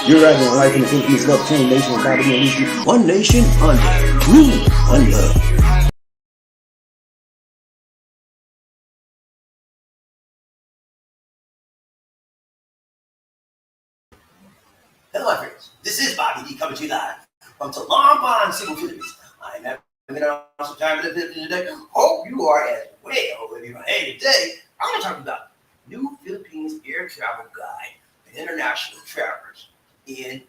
You're right on life in the Philippines, love change nation, and God will one nation under rule, one love. Hello, my friends. This is BobbiD coming to you live from Talambon City, Philippines. I'm having an awesome time in the Philippines today. Hope you are as well. Hey, today I'm going to talk about new Philippines air travel guide for international travelers in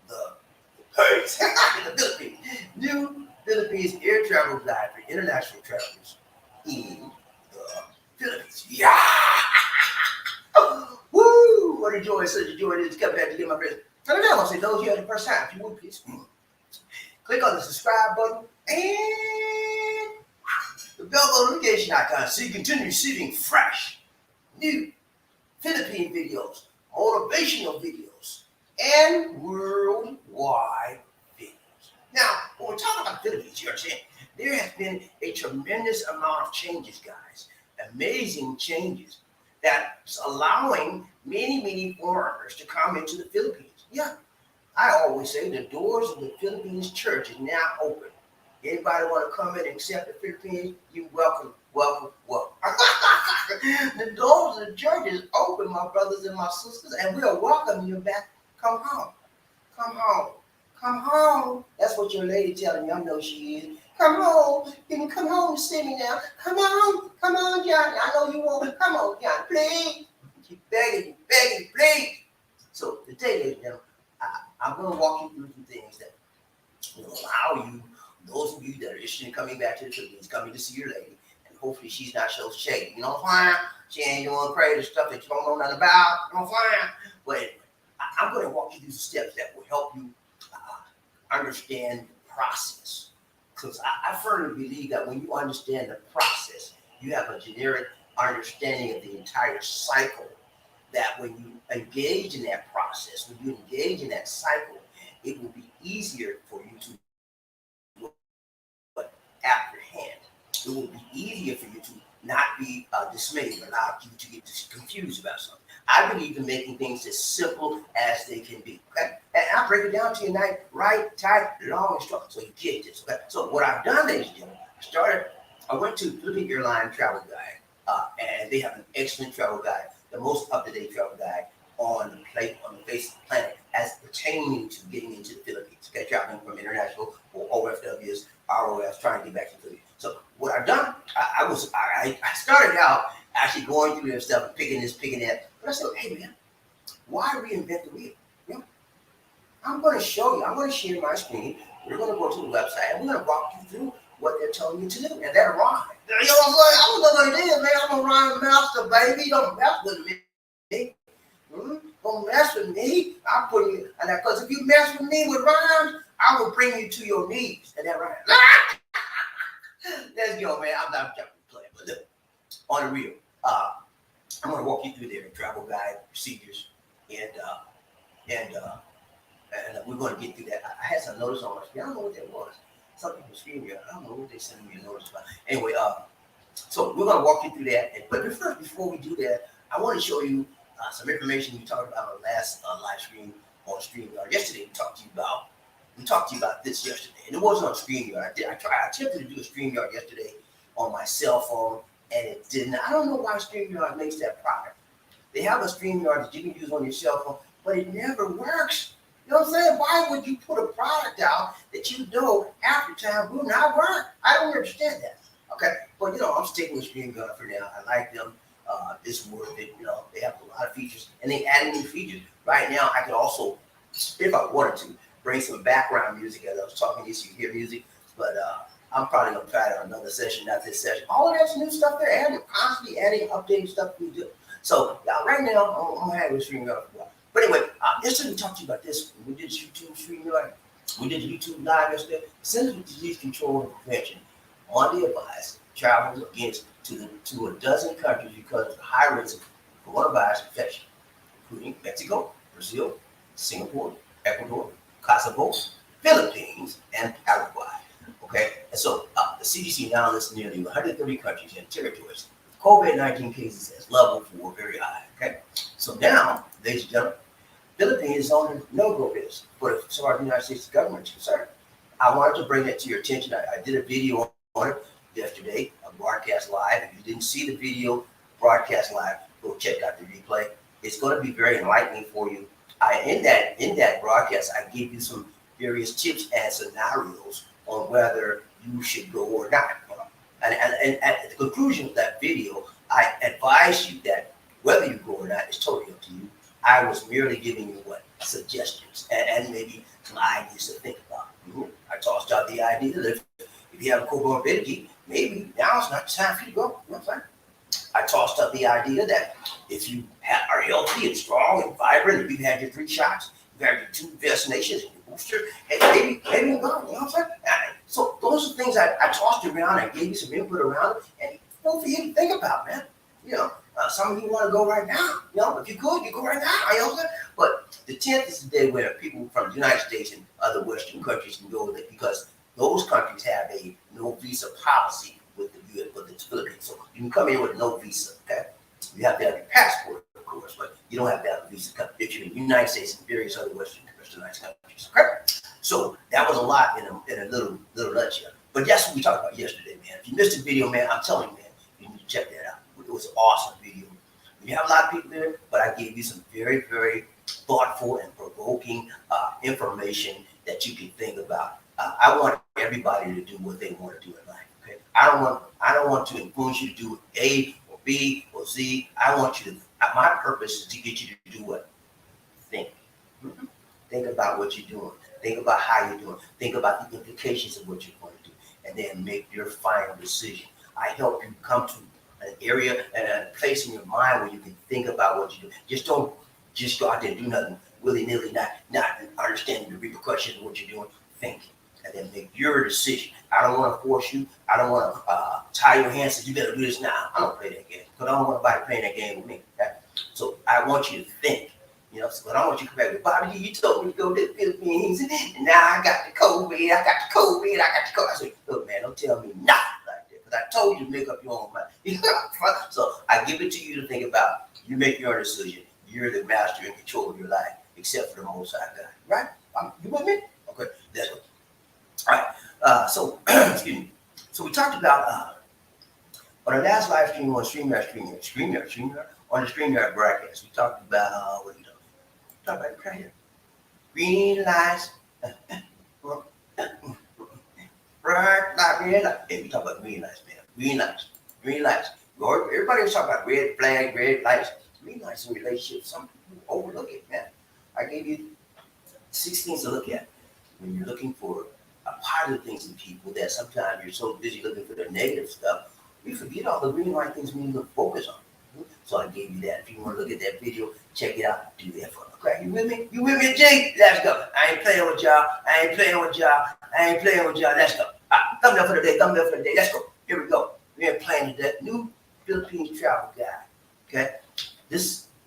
the Philippines. New Philippines air travel guide for international travelers in the Philippines. Yeah! Woo! What a joy, such a joy it is to come back to get my friends. And again, I want to say, those here for the first time, if you would please click on the subscribe button and the bell notification icon so you continue receiving fresh, new Philippine videos, motivational videos, and worldwide videos. Now, when we're talking about Philippines, you understand, there has been a tremendous amount of changes, guys. Amazing changes that's allowing many foreigners to come into the Philippines. Yeah, I always say the doors of the Philippines church is now open. Anybody want to come in and accept the Philippines, you're welcome. The doors of the church is open, my brothers and my sisters, and we are welcoming you back. Come home. Come home. Come home. That's what your lady telling me. I know she is. Come home. You can come home and see me now. Come on. Come on, Johnny. I know you want. Come on, Johnny. Please. Keep begging, please. So today, ladies and gentlemen, I'm going to walk you through some things that will allow you, those of you that are interested in coming back to the Philippines, coming to see your lady, and hopefully she's not so shady. You know what I'm saying? She ain't doing crazy stuff that you don't know nothing about. You know what I'm saying? But anyway, I'm going to walk you through some steps that will help you understand the process. Because I firmly believe that when you understand the process, you have a generic understanding of the entire cycle, that when you engage in that process, when you engage in that cycle, it will be easier for you to apprehend. It will be easier for you to not be dismayed, allow you to get confused about something. I believe in making things as simple as they can be. Okay? And I'll break it down to you tonight, right, tight, long, and strong, so you get this. Okay? So what I've done, ladies and gentlemen, I went to Philippine Airline Travel Guide, and they have an excellent travel guide, the most up-to-date travel guide on the face of the planet as pertaining to getting into the Philippines. Okay, traveling from international or OFWs, ROFs, trying to get back to the Philippines. So what I've done, I started out actually going through this stuff and picking this, picking that. But I said, hey man, why reinvent the wheel? You know, I'm going to show you. I'm going to share my screen. We're going to go to the website and we're going to walk you through what they're telling you to do. And that rhyme. You know what I'm saying? I don't know what it is, man. I'm a rhyme master, baby. Don't mess with me. Don't mess with me. I'm putting you, and because if you mess with me with rhymes, I will bring you to your knees. And that rhyme. Let's go, man. I'm not playing, but look, on the real, I'm going to walk you through their travel guide procedures, and we're going to get through that. I had some notice on my screen. I don't know what that was. Something from screen here. I don't know what they sent me a notice about. Anyway, so we're going to walk you through that. But first, before we do that, I want to show you some information we talked about on the last live stream on StreamYard. Yesterday, we talked to you about this yesterday, and it wasn't on StreamYard. I attempted to do a StreamYard yesterday on my cell phone, and it didn't. I don't know why StreamYard makes that product. They have a StreamYard that you can use on your cell phone, but it never works. You know what I'm saying? Why would you put a product out that you know after time will not work? I don't understand that. Okay, but I'm sticking with StreamYard for now. I like them. It's worth it. They have a lot of features, and they added new features. Right now, I could also, if I wanted to, bring some background music as I was talking to you so you hear music, but I'm probably going to try it on another session, not this session. All of that's new stuff they're adding, constantly adding, updating stuff we do. So right now, I'm going to have a StreamYard for a while. But anyway, yesterday we talked to you about this. We did YouTube StreamYard. We did YouTube Live yesterday. Centers for Disease Control and Prevention on the advice travels against to a dozen countries because of the high rates of coronavirus infection, including Mexico, Brazil, Singapore, Ecuador, Kosovo, Philippines, and Paraguay. Okay, and so the CDC now lists nearly 130 countries and territories. COVID-19 cases as level 4, very high. Okay, so now, ladies and gentlemen, Philippines Philippines is on the no-go list, but as far as the United States government is concerned, I wanted to bring that to your attention. I did a video on it yesterday, a broadcast live. If you didn't see the video broadcast live, go check out the replay. It's going to be very enlightening for you. In that broadcast, I gave you some various tips and scenarios on whether you should go or not. And at the conclusion of that video, I advise you that whether you go or not is totally up to you. I was merely giving you suggestions and maybe some ideas to think about. I tossed out the idea that if you have a comorbidity, maybe now is not the time for you to go. You know what I'm saying? I tossed up the idea that if you are healthy and strong and vibrant, if you've had your 3 shots, you've had your 2 vaccinations and your booster, hey, maybe you go. You know what I'm saying? So those are things I tossed around. I gave you some input around it, and don't forget to think about, man. Some of you want to go right now. If you could, you go right now. You know what I'm saying? But the 10th is the day where people from the United States and other Western countries can go there because those countries have a no visa policy with the Philippines. So you can come in with no visa, okay? You have to have your passport, of course, but you don't have to have a visa if you're in the United States and various other Westernized countries, okay? So that was a lot in a little nutshell. But that's what we talked about yesterday, man. If you missed the video, man, I'm telling you, man, you need to check that out. It was an awesome video. We have a lot of people there, but I gave you some very, very thoughtful and provoking information that you can think about. I want everybody to do what they want to do in life. Okay, I don't want to influence you to do A or B or Z. I want you to. My purpose is to get you to do what? Think. Think about what you're doing. Think about how you're doing. Think about the implications of what you're going to do, and then make your final decision. I help you come to an area and a place in your mind where you can think about what you do. Just don't just go out there and do nothing willy-nilly, not understanding the repercussions of what you're doing. Think and then make your decision. I don't want to force you. I don't want to tie your hands and say, you better do this now. I don't play that game because I don't want nobody playing that game with me. Okay? So I want you to think. So I want you to come back with Bobby. You told me to go to the Philippines, and now I got the COVID. I got the COVID. I said, look, man, don't tell me nothing like that because I told you to make up your own mind. So I give it to you to think about. You make your own decision. You're the master and control of your life, except for the Most High God. Right? You with me? Okay, that's good. All right. So, excuse me. So we talked about on our last live stream on StreamYard, on the StreamYard broadcast. We talked about what are you doing? Talk about it right here. Green lights. Red light. Hey, we talk about green lights, man. Green lights. Everybody was talking about red flag, red lights. Green lights in relationships. Some people overlook it, man. I gave you 6 things to look at when you're looking for positive things in people that sometimes you're so busy looking for the negative stuff, you forget all the green light things we need to focus on. So I gave you that. If you want to look at that video, check it out. Do that for me. Okay, you with me? You with me, Jake? Let's go. I ain't playing with y'all. Let's go. Thumbnail for the day. Let's go. Here we go. We're playing that new Philippines travel guide. Okay,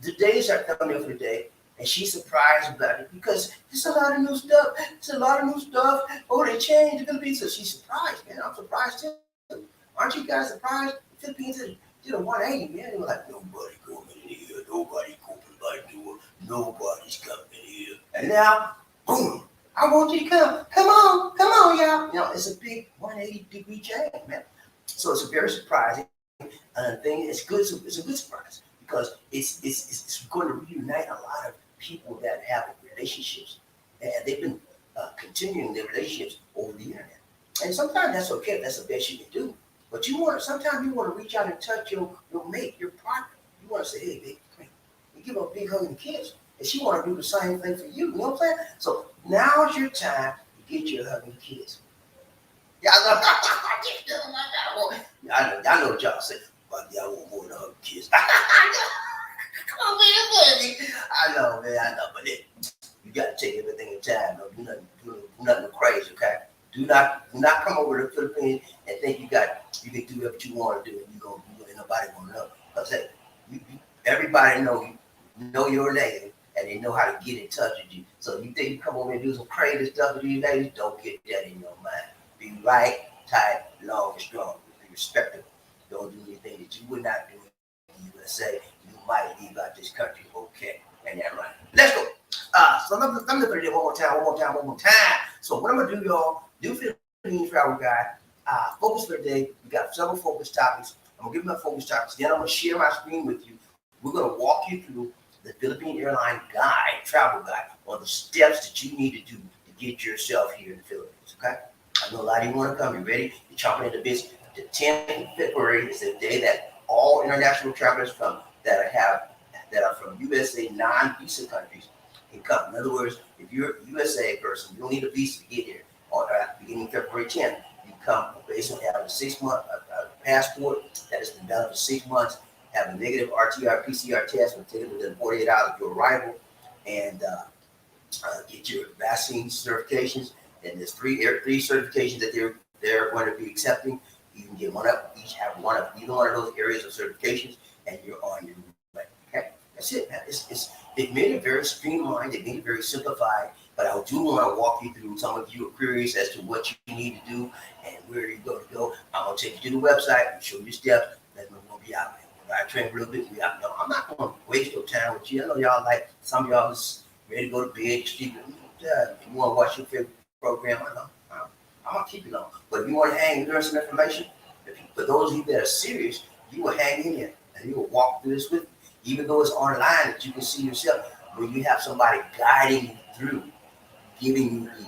today is our thumbnail for the day, and she's surprised about it because there's a lot of new stuff. Oh, they changed the Philippines, so she's surprised, man. I'm surprised too. Aren't you guys surprised? The Philippines did a 180, man. They were like, nobody coming in here. Nobody open my door. Nobody's coming in here. And now, boom. I want you to come. Come on, y'all. It's a big 180-degree change, man. So it's a very surprising thing. It's good. It's a good surprise because it's going to reunite a lot of people that have relationships, and they've been continuing their relationships over the internet. And sometimes that's okay. That's the best you can do. But sometimes you want to reach out and touch your mate, your partner. You want to say, hey, baby, come here. You give her a big hug and kiss. And she want to do the same thing for you. You know what I'm saying? So now's your time to get your hug and kiss. Y'all know, I know what y'all say. But y'all want more than a hug and kiss. Come on, baby. I know, but you got to take everything in time. Don't do nothing crazy, okay? Do not come over to the Philippines and think you can do what you want to do and you gonna do it and nobody gonna know. Because hey, everybody know your name and they know how to get in touch with you. So you think you come over and do some crazy stuff with these ladies, don't get that in your mind. Be right, tight, long, and strong. Be respectable. Don't do anything that you would not do in the USA. You might leave out this country okay. And that's right. Let's go. let me look at it one more time. So what I'm gonna do, y'all, do Philippine travel guide. Focus for the day. We got several focus topics. I'm gonna give you my focus topics. Then I'm gonna share my screen with you. We're gonna walk you through the Philippine airline guide, travel guide, on the steps that you need to do to get yourself here in the Philippines. Okay? I know a lot of you want to come. You ready? You're chomping at the bit. The 10th of February is the day that all international travelers that are from USA non-visa countries can come. In other words, if you're a USA person, you don't need a visa to get here. On beginning February 10th, you come basically have a 6-month passport that has been valid for 6 months, have a negative PCR test, will take it within 48 hours of your arrival, and get your vaccine certifications. And there's three certifications that they're going to be accepting. You can get one up, each have one of either one of those areas of certifications, and you're on your way. Okay, that's it, man. It made it very streamlined. It made it very simplified. But I do want to walk you through some of your queries as to what you need to do and where you're going to go. I'm going to take you to the website and show you steps. Then we're going to be out there. I train a little bit. No, I'm not going to waste your time with you. I know y'all like some of y'all is ready to go to bed. If you want to watch your favorite program, I know. I'm going to keep it on. But if you want to hang and learn some information, for those of you that are serious, you will hang in here and you will walk through this with me. Even though it's online that you can see yourself, when you have somebody guiding you through, giving you the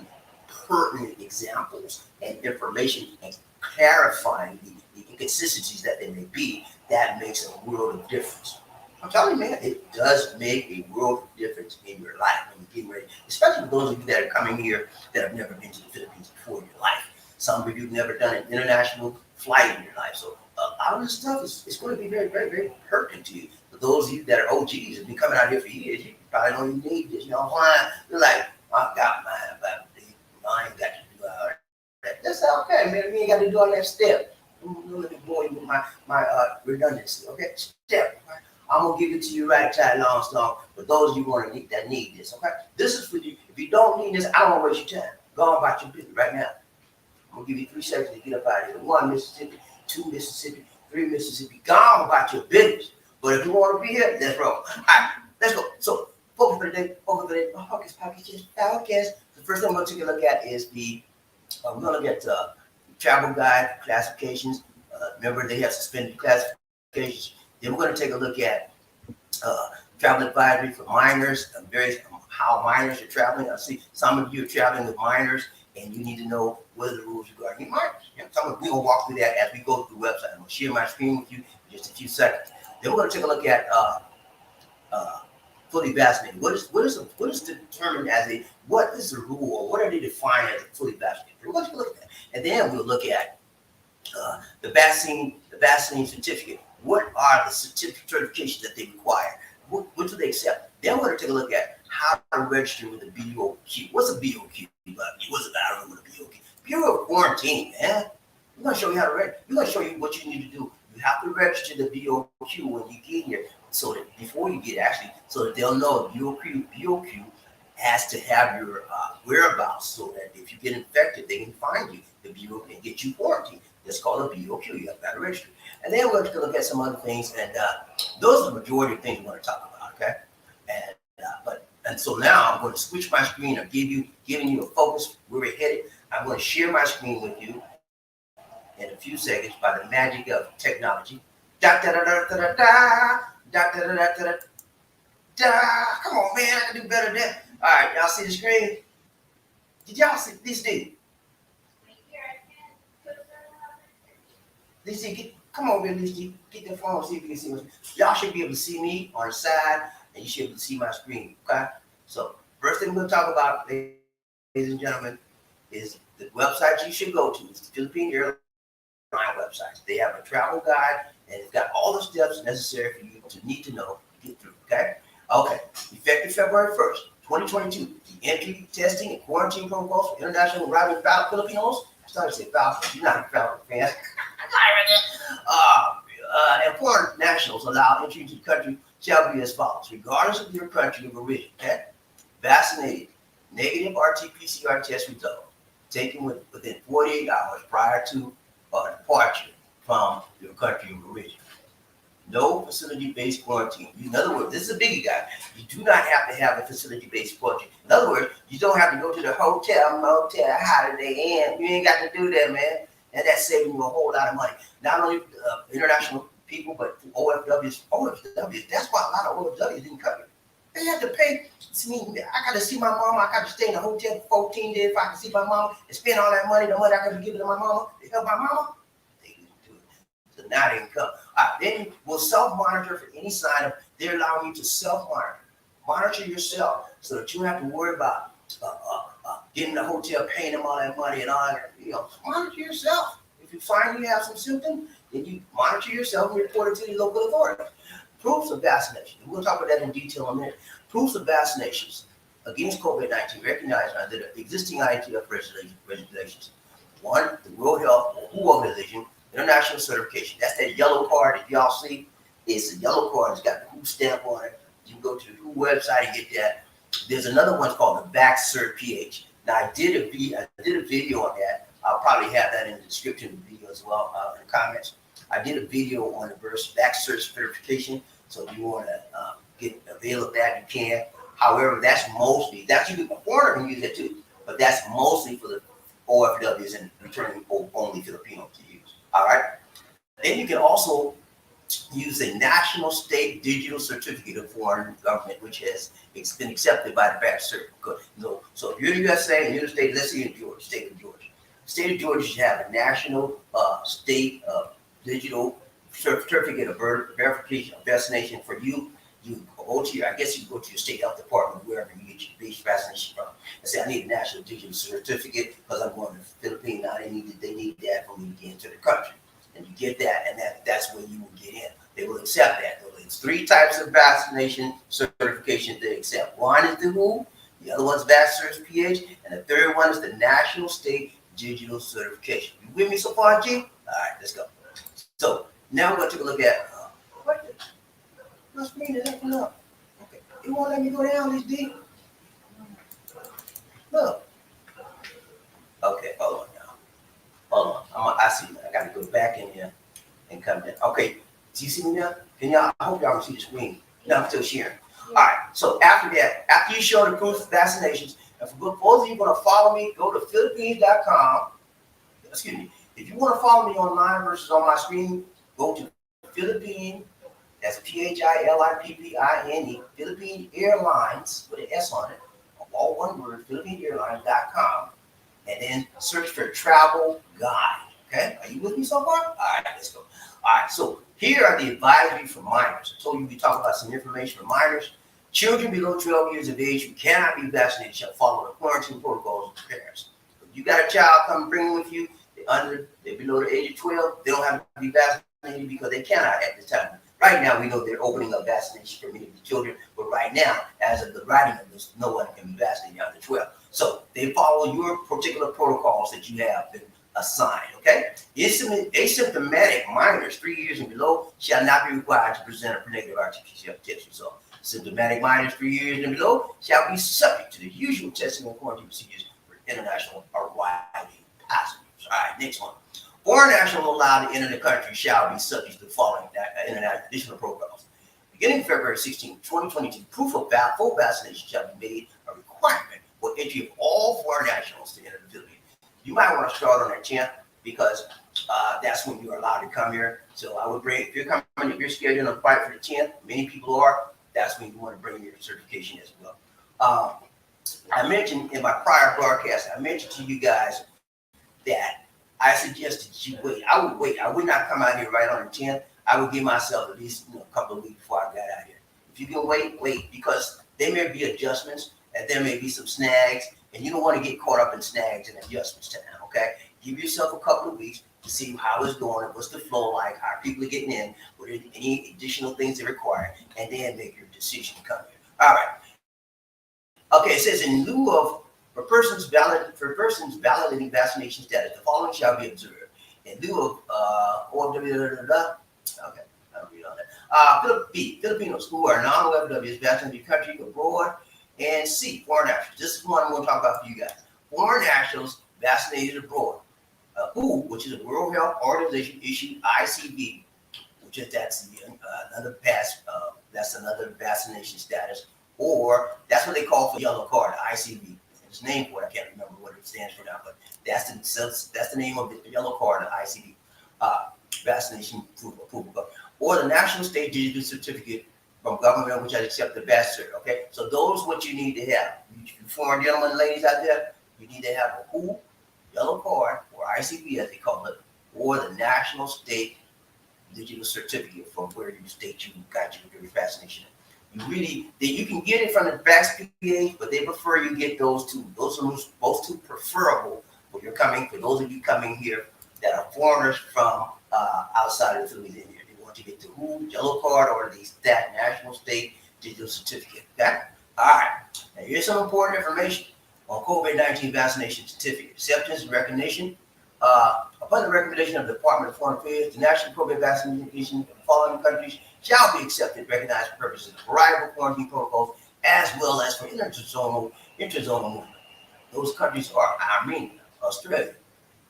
pertinent examples and information and clarifying the inconsistencies that there may be, that makes a world of difference. I'm telling you, man, it does make a world of difference in your life when you're getting ready, especially for those of you that are coming here that have never been to the Philippines before in your life. Some of you have never done an international flight in your life. So a lot of this stuff is going to be very, very, very pertinent to you. For those of you that are OGs and been coming out here for years, you probably don't even need this. You know why? You're like, I got mine, but I ain't got to do all that. That's okay, man. We ain't got to do all that step. Let me bore you with my redundancy. Okay, step. I'm gonna give it to you right, tight, long, strong. For those of you that need this, okay? This is for you. If you don't need this, I don't want to waste your time. Go on about your business right now. I'm gonna give you 3 seconds to get up out of here. 1 Mississippi, 2 Mississippi, 3 Mississippi. Go on about your business. But if you want to be here, let's roll. All right, let's go. So focus for the day. Podcast. The first thing I'm gonna take a look at is we're gonna look at travel guide classifications. Remember, they have suspended classifications. Then we're going to take a look at travel advisory for minors, how minors are traveling. I see some of you are traveling with minors, and you need to know what are the rules regarding minors. We're going to walk through that as we go through the website. I'm going to share my screen with you in just a few seconds. Then we're going to take a look at fully vaccinated. What is determined as what is the rule, or what are they defined as a fully vaccinated? We're going to look at that, and then we'll look at the vaccine certificate. What are the certifications that they require? What do they accept? Then we're going to take a look at how to register with the BOQ. What's a BOQ? What's it? I don't know what a BOQ. Bureau of Quarantine, man. We're going to show you how to register. We're going to show you what you need to do. You have to register the BOQ when you get here, so that before you get so that they'll know BOQ has to have your whereabouts, so that if you get infected, they can find you. The BOQ and get you quarantined. That's called a BOQ. You have to register. And then we're going to look at some other things, and those are the majority of things we're going to talk about, okay? And so now I'm going to switch my screen or giving you a focus where we're headed. I'm going to share my screen with you in a few seconds by the magic of technology. Da da da da da da da da da da da da. Come on, man, I can do better than that. All right, y'all see the screen? Did y'all see this dude? Come on, man, get the phone, see if you can see me. Y'all should be able to see me on the side, and you should be able to see my screen, okay? So, first thing we're going to talk about, ladies and gentlemen, is the website you should go to. It's the Philippine Airline website. They have a travel guide, and it's got all the steps necessary for you to need to know to get through, okay? Okay, effective February 1st, 2022, the entry, testing, and quarantine protocols for international arriving Filipinos. I started to say Filipinos. You're not a Filipino fan. And foreign nationals allowed entry into the country shall be as follows, regardless of your country of origin. Okay? Vaccinated, negative RT-PCR test result taken within 48 hours prior to departure from your country of origin. no facility-based quarantine. In other words, this is a biggie, guy. You do not have to have a facility-based quarantine. In other words, you don't have to go to the hotel, motel, Holiday Inn. You ain't got to do that, man. And that's saving you a whole lot of money. Not only international people, but OFWs. That's why a lot of OFWs didn't come here. They had to pay. I got to see my mama. I got to stay in a hotel for 14 days if I can see my mama and spend all that money, the money I got to give to my mama to help my mama. They didn't do it. So now they can come. Then we'll self-monitor for any sign of. They're allowing you to self-monitor. Monitor yourself so that you don't have to worry about getting the hotel, paying them all that money and all that. Monitor yourself. If you find you have some symptoms, then you monitor yourself and report it to the local authorities. Proofs of vaccination. We'll talk about that in detail in a minute. Proofs of vaccinations against COVID-19 recognized under the existing ITF regulations. One, the World Health Organization International Certification. That's that yellow card that y'all see. It's a yellow card. It's got the WHO stamp on it. You can go to the WHO website and get that. There's another one called the VaxCertPH. Now, I did a video on that. I'll probably have that in the description of the video as well, in the comments. I did a video on the VaxCert certification. So if you want to get avail of that, you can. However, that's you can foreigner can use it too, but that's mostly for the OFWs and returning only Filipinos to use. All right. Then you can also use a national state digital certificate of foreign government, which has been accepted by the VaxCert. So if you're in the USA and you're in the state, let's say in Georgia, state of Georgia. State of Georgia should have a national state digital certificate of verification of vaccination for you. You go to I guess you go to your state health department, wherever you get your base vaccination from, and say, I need a national digital certificate because I'm going to the Philippines now. They need that for me to get into the country. And you get that, and that's where you will get in. They will accept that. There's 3 types of vaccination certification they accept. One is the WHO, the other one's VaxCertPH, and the third one is the National State Digital Certification. You with me so far, G? All right, let's go. So now we're going to take a look at what my screen is acting up. Okay, it won't let me go down this deep. Look. Okay, hold on now. Hold on. I see. I got to go back in here and come down. Okay, do you see me now? I hope y'all can see the screen. No, I'm still sharing. All right. So after that, after you show the proof of vaccinations, and for those of you want to follow me, go to Philippines.com. Excuse me. If you want to follow me online versus on my screen, go to Philippine. That's PHILIPPINE. Philippine Airlines with an S on it. All one word. PhilippineAirlines.com. And then search for travel guide. Okay, are you with me so far? All right, let's go. All right, so here are the advisory for minors. I told you we talk about some information for minors. Children below 12 years of age who cannot be vaccinated shall follow the quarantine protocols of parents. If you got a child come bring with you, they're below the age of 12, they don't have to be vaccinated because they cannot at this time. Right now, we know they're opening up vaccination for many of the children, but right now, as of the writing of this, no one can be vaccinated under 12. So they follow your particular protocols that you have been assigned, okay? Asymptomatic minors 3 years and below shall not be required to present a negative RT-PCR test result. Symptomatic minors 3 years and below shall be subject to the usual testing and quarantine procedures for international or arriving passengers. All right, next one. Foreign nationals allowed to enter the country shall be subject to the following additional protocols. Beginning February 16, 2022, proof of full vaccination shall be made a requirement for entry of all foreign nationals to enter the Philippines. You might want to start on the 10th because that's when you're allowed to come here. So I would bring, if you're scheduling a flight for the 10th, many people are, that's when you want to bring your certification as well. I mentioned in my prior broadcast, I mentioned to you guys that I suggested you wait. I would wait. I would not come out here right on the 10th. I would give myself at least a couple of weeks before I got out here. If you can wait, because there may be adjustments and there may be some snags, and you don't want to get caught up in snags and adjustments time, okay? Give yourself a couple of weeks to see how it's going, what's the flow like, how people are getting in, what are any additional things they require, and then make your decision to come here. All right. Okay, it says in lieu of for persons validating vaccination status, the following shall be observed. In lieu of okay, I don't read all that. Filipinos who are non-OFWs vaccinated in the country abroad, and C, foreign nationals. This is one I'm going to talk about for you guys. Foreign nationals vaccinated abroad. WHO, which is a World Health Organization issued ICV, which is that's another vaccination status, or that's what they call for yellow card, the ICV. It's named for it. I can't remember what it stands for now, but that's the name of the yellow card, the ICV, vaccination approval card, or the national state digital certificate from government which has accepted the VaxCert. Okay, so those what you need to have. You foreign gentlemen and ladies out there, you need to have a WHO yellow card, or ICV as they call it, or the national state digital certificate from where you state you got your vaccination. You can get it from the VaxCertPH, but they prefer you get those two. Those are most two preferable for those of you coming here that are foreigners from outside of the Philippines. They want to get the WHO yellow card or that national state digital certificate. Okay? All right. Now here's some important information on COVID-19 vaccination certificate. Acceptance and recognition. Upon the recommendation of the Department of Foreign Affairs, the national COVID vaccination of the following countries shall be accepted, recognized for purposes of arrival quarantine protocols, as well as for interzonal movement. Those countries are Armenia, Australia,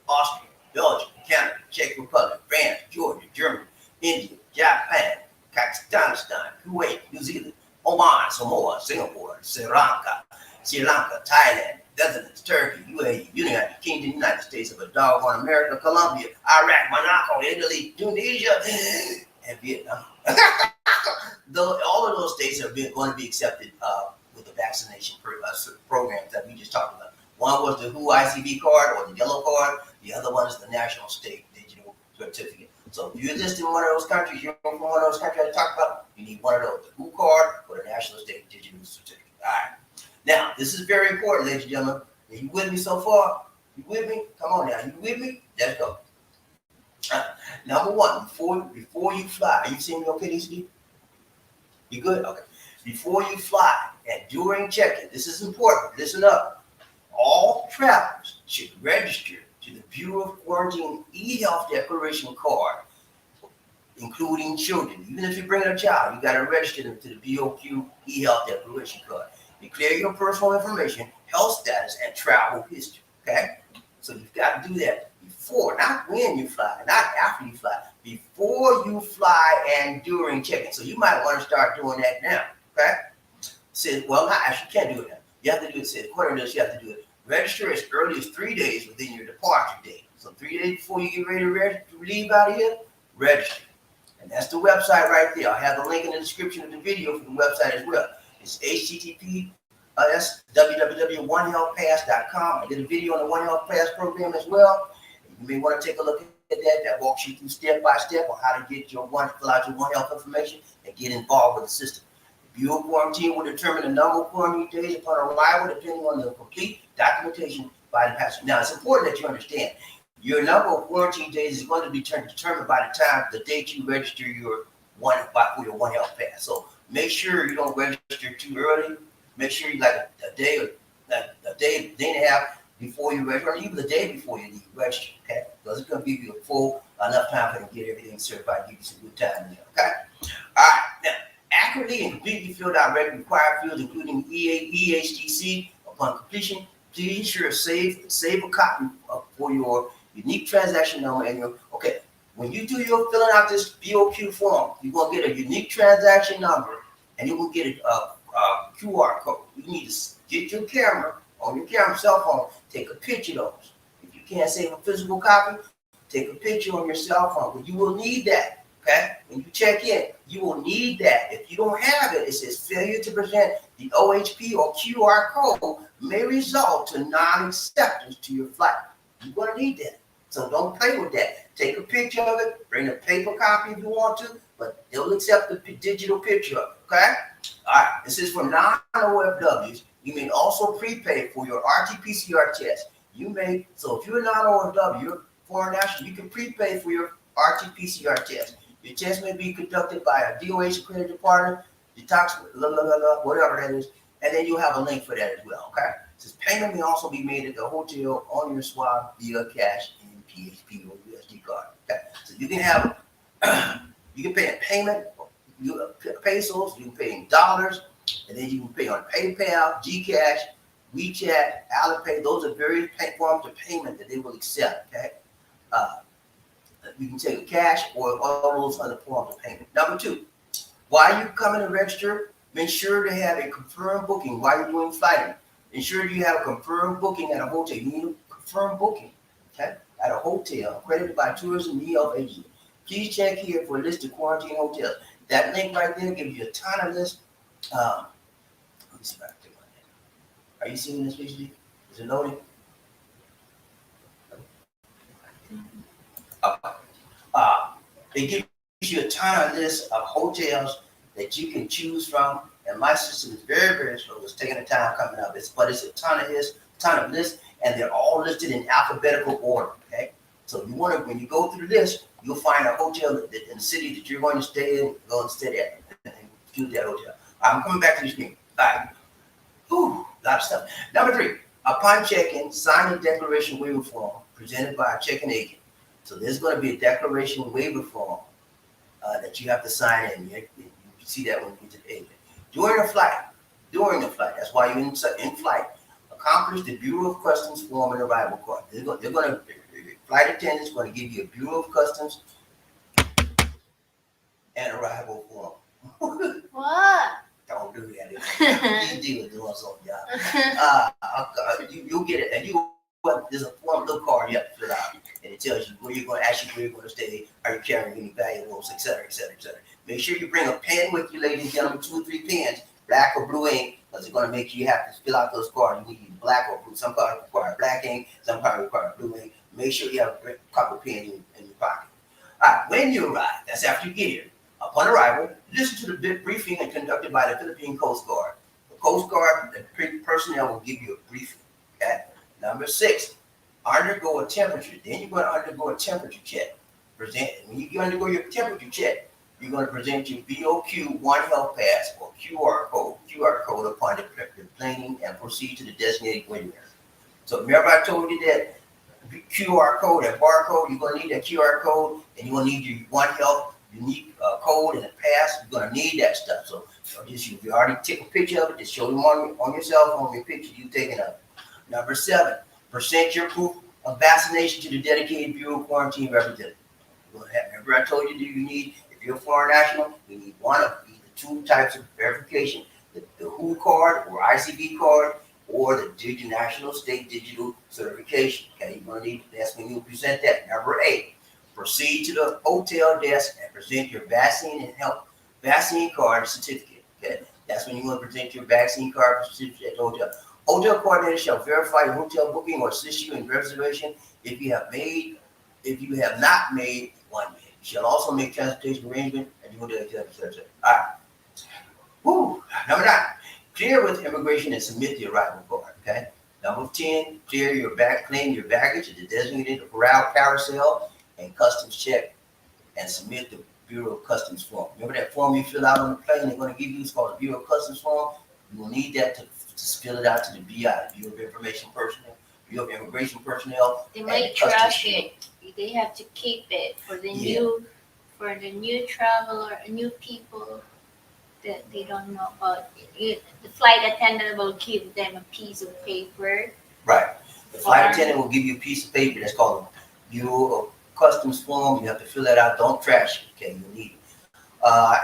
Austria, Belgium, Canada, Czech Republic, France, Georgia, Germany, India, Japan, Kazakhstan, Kuwait, New Zealand, Oman, Samoa, Singapore, Sri Lanka, Thailand, Netherlands, Turkey, UAE, United Kingdom, United States of Doggone America, Colombia, Iraq, Monaco, Italy, Tunisia, and Vietnam. All of those states are going to be accepted with the vaccination programs that we just talked about. One was the WHO ICV card or the yellow card. The other one is the national state digital certificate. So if you're listed in one of those countries, you're from one of those countries I talked about, you need one of those, the WHO card or the national state digital certificate. All right. Now, this is very important, ladies and gentlemen. Are you with me so far? You with me? Come on now. You with me? Let's go. Number one, before you fly, are you seeing me okay, DCD? You good? Okay. Before you fly and during check-in, this is important. Listen up. All travelers should register to the Bureau of Quarantine e-health declaration card, including children. Even if you bring a child, you got to register them to the BOQ e-health declaration card. Declare your personal information, health status, and travel history. Okay? So you've got to do that before, not when you fly, not after you fly, before you fly and during check-in. So you might want to start doing that now. Okay? You can't do it now. You have to do it, according to this, you have to do it. Register as early as 3 days within your departure date. So 3 days before you get ready to leave out of here, register. And that's the website right there. I'll have the link in the description of the video for the website as well. It's https www.onehealthpass.com. I did a video on the One Health Pass program as well. You may want to take a look at that walks you through step by step on how to fill out your One Health information and get involved with the system. The Bureau of Quarantine will determine the number of quarantine days upon arrival depending on the complete documentation by the passenger. Now, it's important that you understand your number of quarantine days is going to be determined by the date you register for your One Health Pass. So make sure you don't register too early. Make sure you a day and a half before you register, or even the day before you leave, register, okay? Because it's going to give you enough time for them to get everything certified, give you some good time in there, okay? All right, now, accurately and completely filled out required fields, including EHDC. Upon completion, please ensure save a copy for your unique transaction number and when you do your filling out this BOQ form, you're going to get a unique transaction number and you will get a QR code. You need to get your camera on your cell phone, take a picture of those. If you can't save a physical copy, take a picture on your cell phone. But you will need that, okay? When you check in, you will need that. If you don't have it, it says failure to present the OHP or QR code may result to non-acceptance to your flight. You're going to need that. So don't play with that. Take a picture of it, bring a paper copy if you want to, but they'll accept the digital picture of it, okay? All right, this is for non-OFWs. You may also prepay for your RT-PCR test. So if you're a non-OFW, you're foreign national, you can prepay for your RT-PCR test. Your test may be conducted by a DOH accredited partner, detox, whatever that is, and then you'll have a link for that as well, okay? This payment may also be made at the hotel on your swab via cash in PHP or USD card, okay? So you can have, you can pay in payment, pesos, you can pay in dollars, and then you can pay on PayPal, Gcash, WeChat, Alipay. Those are various forms of payment that they will accept, okay? You can take cash or all those other forms of payment. Number two, while you come in to register, make sure to have a confirmed booking while you're doing flighting. Ensure you have a confirmed booking at a hotel. You need a confirmed booking, okay, at a hotel accredited by Tourism New York Agency. Please check here for a list of quarantine hotels. That link right there gives you a ton of lists. Let me see if I can click on that. Are you seeing this, PhD? Is it loading? Okay. It gives you a ton of lists of hotels that you can choose from. And my system is very, very slow. It's taking the time coming up. But it's a ton of lists, and they're all listed in alphabetical order. Okay. So you want to, when you go through the list, you'll find a hotel in the city that you're going to stay in. Go and stay there and choose that hotel. I'm coming back to the screen. All right. Whew, a lot of stuff. Number three, upon check-in, sign a declaration waiver form presented by a check-in agent. So there's going to be a declaration waiver form that you have to sign in. You see that when you get to the agent. During the flight, that's why you're in flight, accomplish the Bureau of Customs form and arrival card. Flight attendants going to give you a Bureau of Customs and arrival form. What? Don't do that. You deal with doing something, y'all. You'll get it, and there's a form, little card you have to fill out, and it tells you where you're going to where you're going to stay, are you carrying any valuables, et cetera, et cetera, et cetera. Make sure you bring a pen with you, ladies and gentlemen, 2 or 3 pens, black or blue ink, because it's going to make you have to fill out those cards. You need black or blue. Some cards require black ink, some cards require blue ink. Make sure you have a couple of pens in your pocket. All right, when you arrive, that's after you get here. Upon arrival, listen to the briefing conducted by the Philippine Coast Guard. The Coast Guard personnel will give you a briefing. Okay. Number 6, undergo a temperature. Then you're going to undergo a temperature check. When you undergo your temperature check, you're going to present your VOQ One Health Pass or QR code upon the planing and proceed to the designated waiting area. So remember I told you that QR code, that barcode, you're going to need that QR code, and you're going to need your One Health unique code and a pass. You're going to need that stuff. So if you already take a picture of it, just show them on your cell phone, your picture you taking of it. Number 7, present your proof of vaccination to the dedicated Bureau quarantine representative. Remember I told you that you need, if you're a foreign national, you need one of either 2 types of verification, the WHO card or ICV card, or the national state digital certification. Okay, you're going to need, that's when you present that. Number 8, proceed to the hotel desk and present your vaccine card certificate. Okay, that's when you're going to present your vaccine card certificate at the hotel. Hotel coordinator shall verify your hotel booking or assist you in reservation if you have not made one yet. You shall also make transportation arrangement and you will do it, etc. All right. Woo. Number 9, clear with immigration and submit the arrival card. Okay. Number 10, claim your baggage at the designated carousel and customs check and submit the Bureau of Customs form. Remember that form you fill out on the plane? They're going to give you, it's called the Bureau of Customs form. You will need that to fill it out to the BI, Bureau of Information Personnel, Bureau of Immigration Personnel. They might trash it. They have to keep it for the new traveler, new people that they don't know about. The flight attendant will give them a piece of paper. Right. The flight attendant will give you a piece of paper that's called a Bureau of Customs form. You have to fill that out. Don't trash it. Okay, you need it.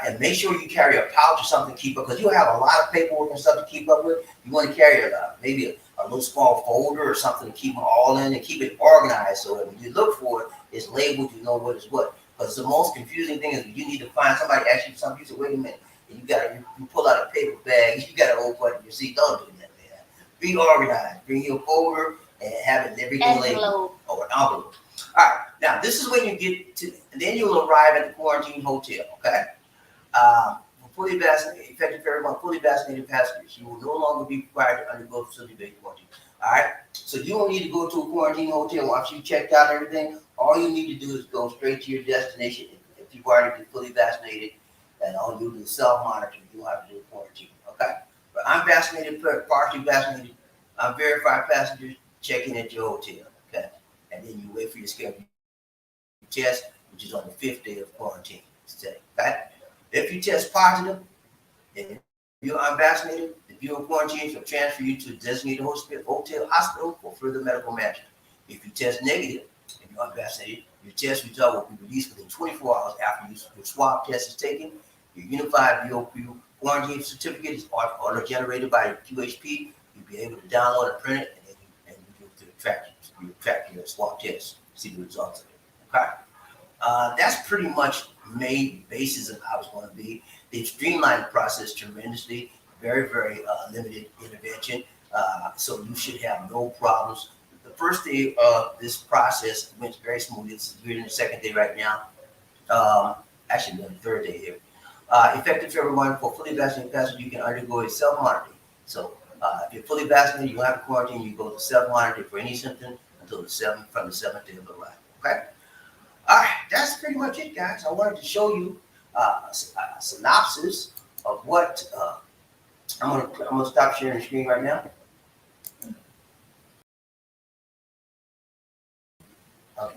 And make sure you carry a pouch or something to keep up, because you'll have a lot of paperwork and stuff to keep up with. You want to carry maybe a little small folder or something to keep them all in and keep it organized so that when you look for it, it's labeled, you know what is what. Because the most confusing thing is you need to find somebody asks you something, you say, wait a minute, and you pull out a paper bag, you got to open it in your seat. Don't do that, man. Be organized. Bring your folder and have it everything labeled. Or an envelope. All right. Now, this is when you get to, and then you'll arrive at the quarantine hotel, okay? Fully vaccinated, effective February 1, fully vaccinated passengers, you will no longer be required to undergo facility-based quarantine. All right? So you don't need to go to a quarantine hotel once you checked out everything. All you need to do is go straight to your destination. If you've already been fully vaccinated, and all you do is self-monitor. You don't have to do quarantine, okay? But I'm vaccinated, partially vaccinated. I'm verified passengers, check in at your hotel, okay? And then you wait for your schedule test, which is on the 5th day of quarantine stay, okay? If you test positive and you're unvaccinated, the Bureau of Quarantine will transfer you to a designated hospital for further medical management. If you test negative and you're unvaccinated, Your test result will be released within 24 hours after your swab test is taken. Your unified BOQ quarantine certificate is auto-generated by QHP. You'll be able to download and print it, and you can track your swab test, see the results of it. Okay? That's pretty much made basis of how it's going to be. They've streamlined the process tremendously. Very, very limited intervention. So you should have no problems. The first day of this process went very smoothly. We're in the second day right now. Actually, the third day here. Effective February 1 for fully vaccinated passengers, you can undergo a self-monitoring. So if you're fully vaccinated, you don't have to quarantine. You go to self-monitoring for any symptom until from the 7th day of arrival. Okay. All right, that's pretty much it, guys. I wanted to show you a synopsis of what I'm gonna stop sharing the screen right now. Okay.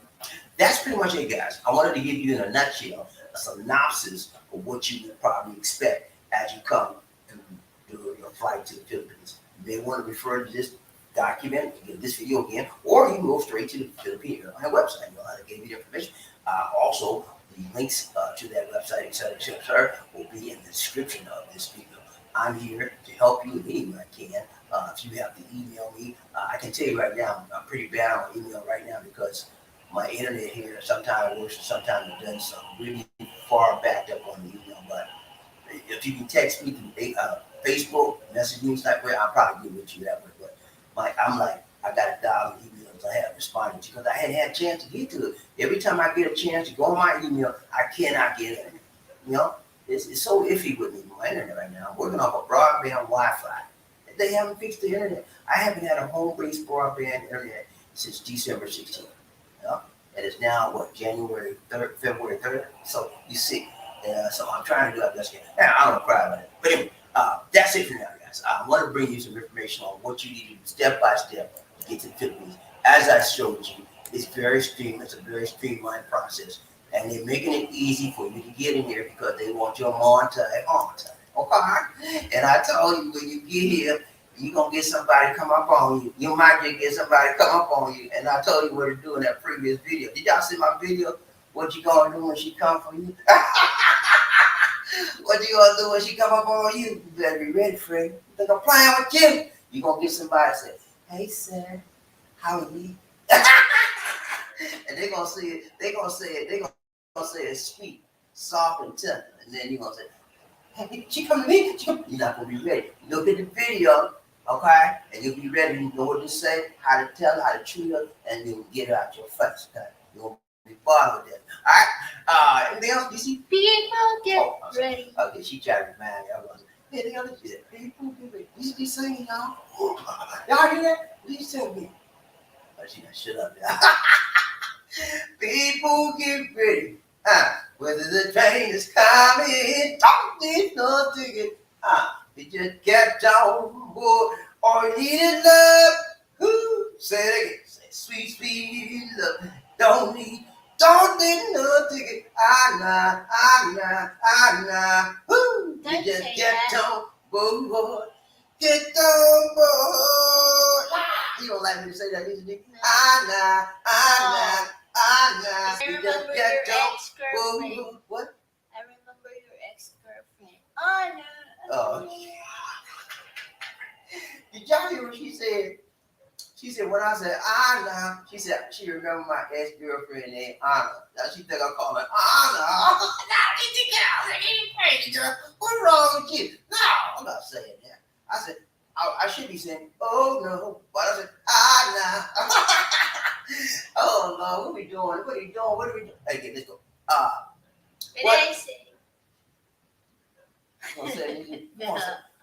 That's pretty much it, guys. I wanted to give you in a nutshell a synopsis of what you would probably expect as you come to do your flight to the Philippines. You may want to refer to this document, this video again, or you can go straight to the Philippine Airline website. You'll have to give you the information. Also, the links to that website, etc., will be in the description of this video. I'm here to help you in any way I can. If you have to email me, I can tell you right now, I'm pretty bad on email right now because my internet here sometimes works and sometimes it doesn't. So I'm really far backed up on the email. But if you can text me through Facebook, message me that way, I'll probably get with you that way. But I'm like, I got 1,000 emails I haven't responded to because I hadn't had a chance to get to it. Every time I get a chance to go on my email, I cannot get in. You know, it's so iffy with me, my internet right now. I'm working off a broadband Wi-Fi. They haven't fixed the internet. I haven't had a home-based broadband internet since December 16th. You know? And it's now, January 3rd, February 3rd? So, you see. So I'm trying to do that best I can. Now, I don't cry about it. But anyway, that's it for now, guys. I want to bring you some information on what you need to do step by step to get to the Philippines. As I showed you, it's a very streamlined process. And they're making it easy for you to get in here because they want you on time. Okay? And I told you when you get here, you're going to get somebody come up on you. You might just get somebody come up on you. And I told you what to do in that previous video. Did y'all see my video? What you going to do when she come for you? What you going to do when she come up on you? You better be ready, friend. You think I'm playing with you? You're going to get somebody say, hey, sir, how are you? And they're going to say it. They're going to say it sweet, soft, and tender. And then you're going to say, hey, she come to me? You're not going to be ready. Look at the video. Okay, and you'll be ready. You know what to say, how to tell her, how to treat her, and you'll get her out your face. Okay, you won't be bothered with that. All right. Anything else? You see? People get ready. Okay, she tried to remind me. I was. Anything else? She said, people get ready. You should be singing, y'all. Y'all hear that? Please tell me. Oh, she done shut up, y'all. People get ready. Whether the train is coming, don't need no ticket. You just get on board, or you needed love. Who say it again? Say sweet, sweet love. Don't need no ticket. Who? You just get on board. Get on board. You don't like me to say that, do you? I remember your ex-girlfriend. What? I remember your ex-girlfriend. Oh, no. Oh. Did y'all hear what she said? She said, when I said Anna, she said she remembered my ex-girlfriend named Anna. Now she think I'm calling Anna. No, crazy girl. What's wrong with you? No, I'm not saying that. I said, I should be saying, oh no. But I said, Anna. Oh no, what are we doing? What are you doing? Hey, let's go. What did I say? Gonna say anything?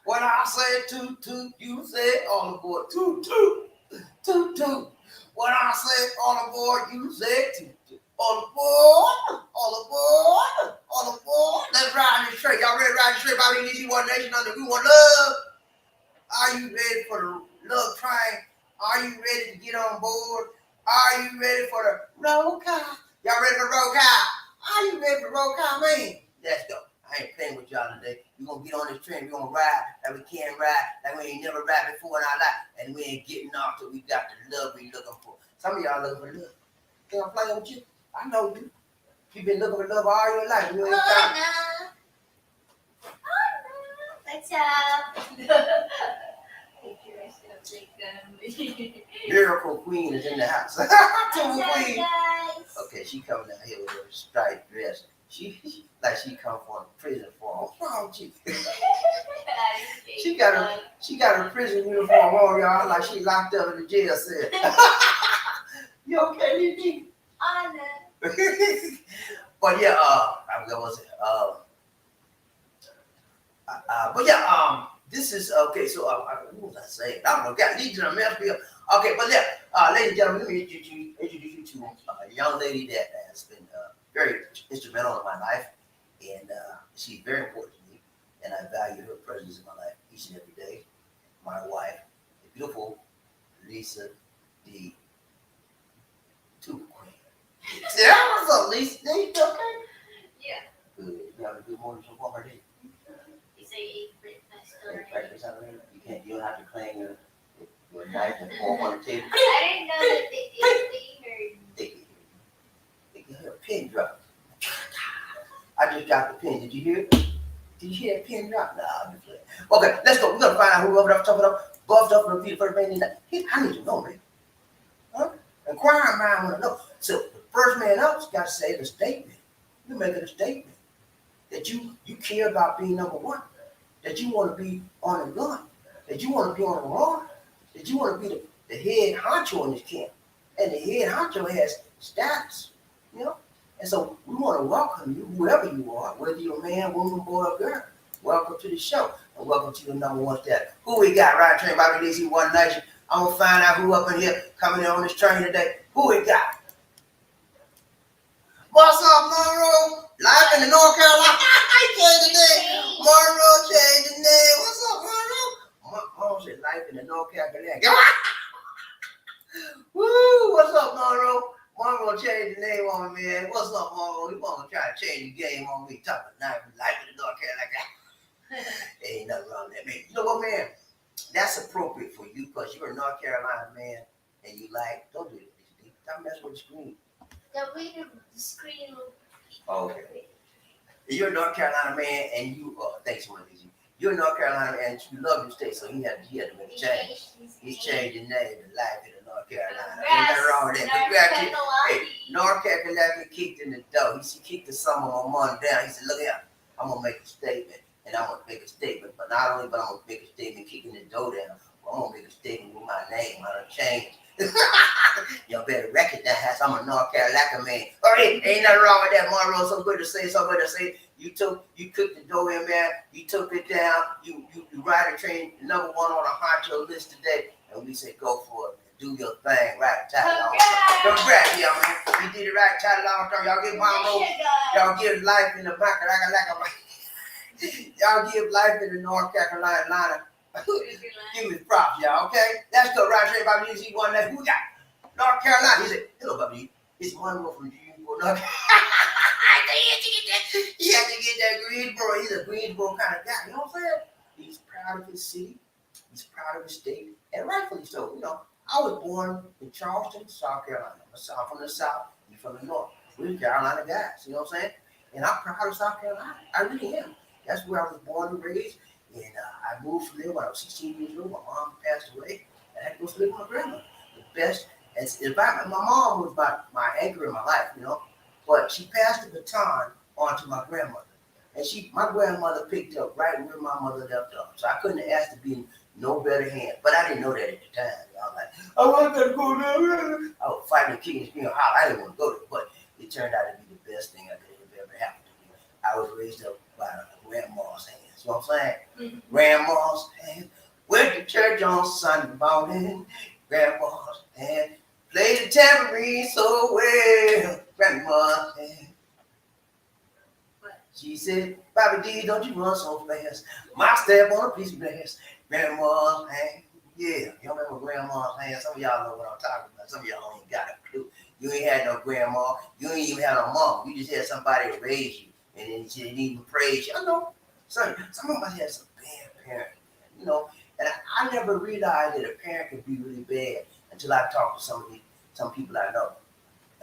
When I say toot toot, you say all aboard. Toot toot, toot toot. When I say all aboard, you say toot toot. All aboard, all aboard, all aboard. Let's ride this train. Y'all ready to ride this train? Bobby, this is one nation under we want love. Are you ready for the love train? Are you ready to get on board? Are you ready for the roll call? Y'all ready for the roll call? Are you ready for the roll call, man? Let's go. I ain't playing with y'all today. We're going to get on this train. We're going to ride like we can't ride, like we ain't never ride before in our life. And we ain't getting off till we got the love we looking for. Some of y'all looking for love. Think I'm playing with you? I know you. You've been looking for love all your life. You ain't found it. What's up? Miracle Queen is in the house. Tumble Queen. Guys? Okay, she coming down here with her striped dress. She like she come from prison form. What's wrong with you? She got her prison uniform on, y'all, like she locked up in the jail cell. You okay, Lily? Honor. But yeah, what was it? But yeah, this is okay. So, what was I saying? I don't know. Got leads in a mess here. Okay, but yeah, ladies and gentlemen, let me introduce you to a young lady that has been very instrumental in my life, and she's very important to me, and I value her presence in my life each and every day. My wife, the beautiful Lisa D. Two Queen. Yeah, what's up, Lisa? You okay? Yeah. Good. You have a good morning so far, day. You say you ate breakfast already. Breakfast already? You don't have to claim your knife and fork on the table. I didn't know that they heard. They can hear a pin drop. I just dropped the pin. Did you hear it? Did you hear that pin drop? Nah, I'm just playing. Okay, let's go. We're gonna find out who rubbed up, top it up, buffed up, and repeat the first man in that. I need to know, man. Huh? Inquiring mind want to know. So the first man up's got to say the statement. You're making a statement that you care about being number one, that you want to be on the gun, that you want to be on the run, that you want to be the head honcho in this camp. And the head honcho has status, you know? And so we want to welcome you, whoever you are, whether you're a man, woman, boy, or girl. Welcome to the show, and welcome to the number one status. Who we got? Right train, BobbiD, DC, One Nation. I'm going to find out who up in here coming in on this train today. Who we got? What's up, Monroe? Live in the North Carolina. I changed the name. Monroe changed the name. What's up, Monroe? Monroe said life in the North Carolina. Woo! What's up, Monroe? Monroe changed the name on me, man. What's up, Monroe? You want to try to change the game on me? Talking life in the North Carolina. Ain't nothing wrong with that, man. You know what, man? That's appropriate for you because you're a North Carolina man and you like, don't do it. Don't mess with the screen. The screen will. Okay. You're a North Carolina man and you, thanks for it. You're a North Carolina man and you love your state, so he had to make a change. He's changed his name to life in the North Carolina. Ain't nothing wrong with that. Hey, North Carolina kicked in the door. He kicked the sum of my money down. He said, look here, I'm going to make a statement. And I'm going to make a statement, but not only, but I'm going to make a statement kicking the door down, but I'm going to make a statement with my name. I done changed. Y'all better recognize I'm a North Carolina man. All right, ain't nothing wrong with that, Monroe. So good to say, You cooked the dough in, man. You took it down. You ride a train, number one on a honcho list today. And we say, go for it. Do your thing, right? Congrats, y'all, man. You did it right. Title long term. Y'all give Monroe. Y'all give life in the back. Y'all give life in the North Carolina. Give me props, y'all, okay? Let's go. Right here, BobbiD, see one that who got North Carolina. He said, hello, BobbiD. It's Monroe from Greensboro, North Carolina. He had to get that Greensboro. He's a Greensboro kind of guy. You know what I'm saying? He's proud of his city. He's proud of his state. And rightfully so. You know, I was born in Charleston, South Carolina. I'm from the South. You're from the North. We're Carolina guys. You know what I'm saying? And I'm proud of South Carolina. I really am. That's where I was born and raised. And I moved from there when I was 16 years old. My mom passed away. And I had to go live with my grandma. The best. My mom was my anchor in my life, you know. But she passed the baton on to my grandmother. And my grandmother picked up right where my mother left off. So I couldn't ask to be in no better hands. But I didn't know that at the time. I was like, I want to go down. I was fighting the kicking and screaming, holler. I didn't want to go there. But it turned out to be the best thing that could have ever happened to me. I was raised up by grandma's hands. You know what I'm saying? Mm-hmm. Grandma's hand. Went to church on Sunday morning. Grandma's hand. Played the tambourine so well. Grandma's hand. She said, BobbiD, don't you run so fast. My step on a piece of glass. Grandma's hand. Yeah, you remember grandma's hand? Some of y'all know what I'm talking about. Some of y'all ain't got a clue. You ain't had no grandma. You ain't even had no mom. You just had somebody to raise you. And then she didn't even praise you. I know. Some of us had some bad parents, you know. And I never realized that a parent could be really bad until I talked to some people I know.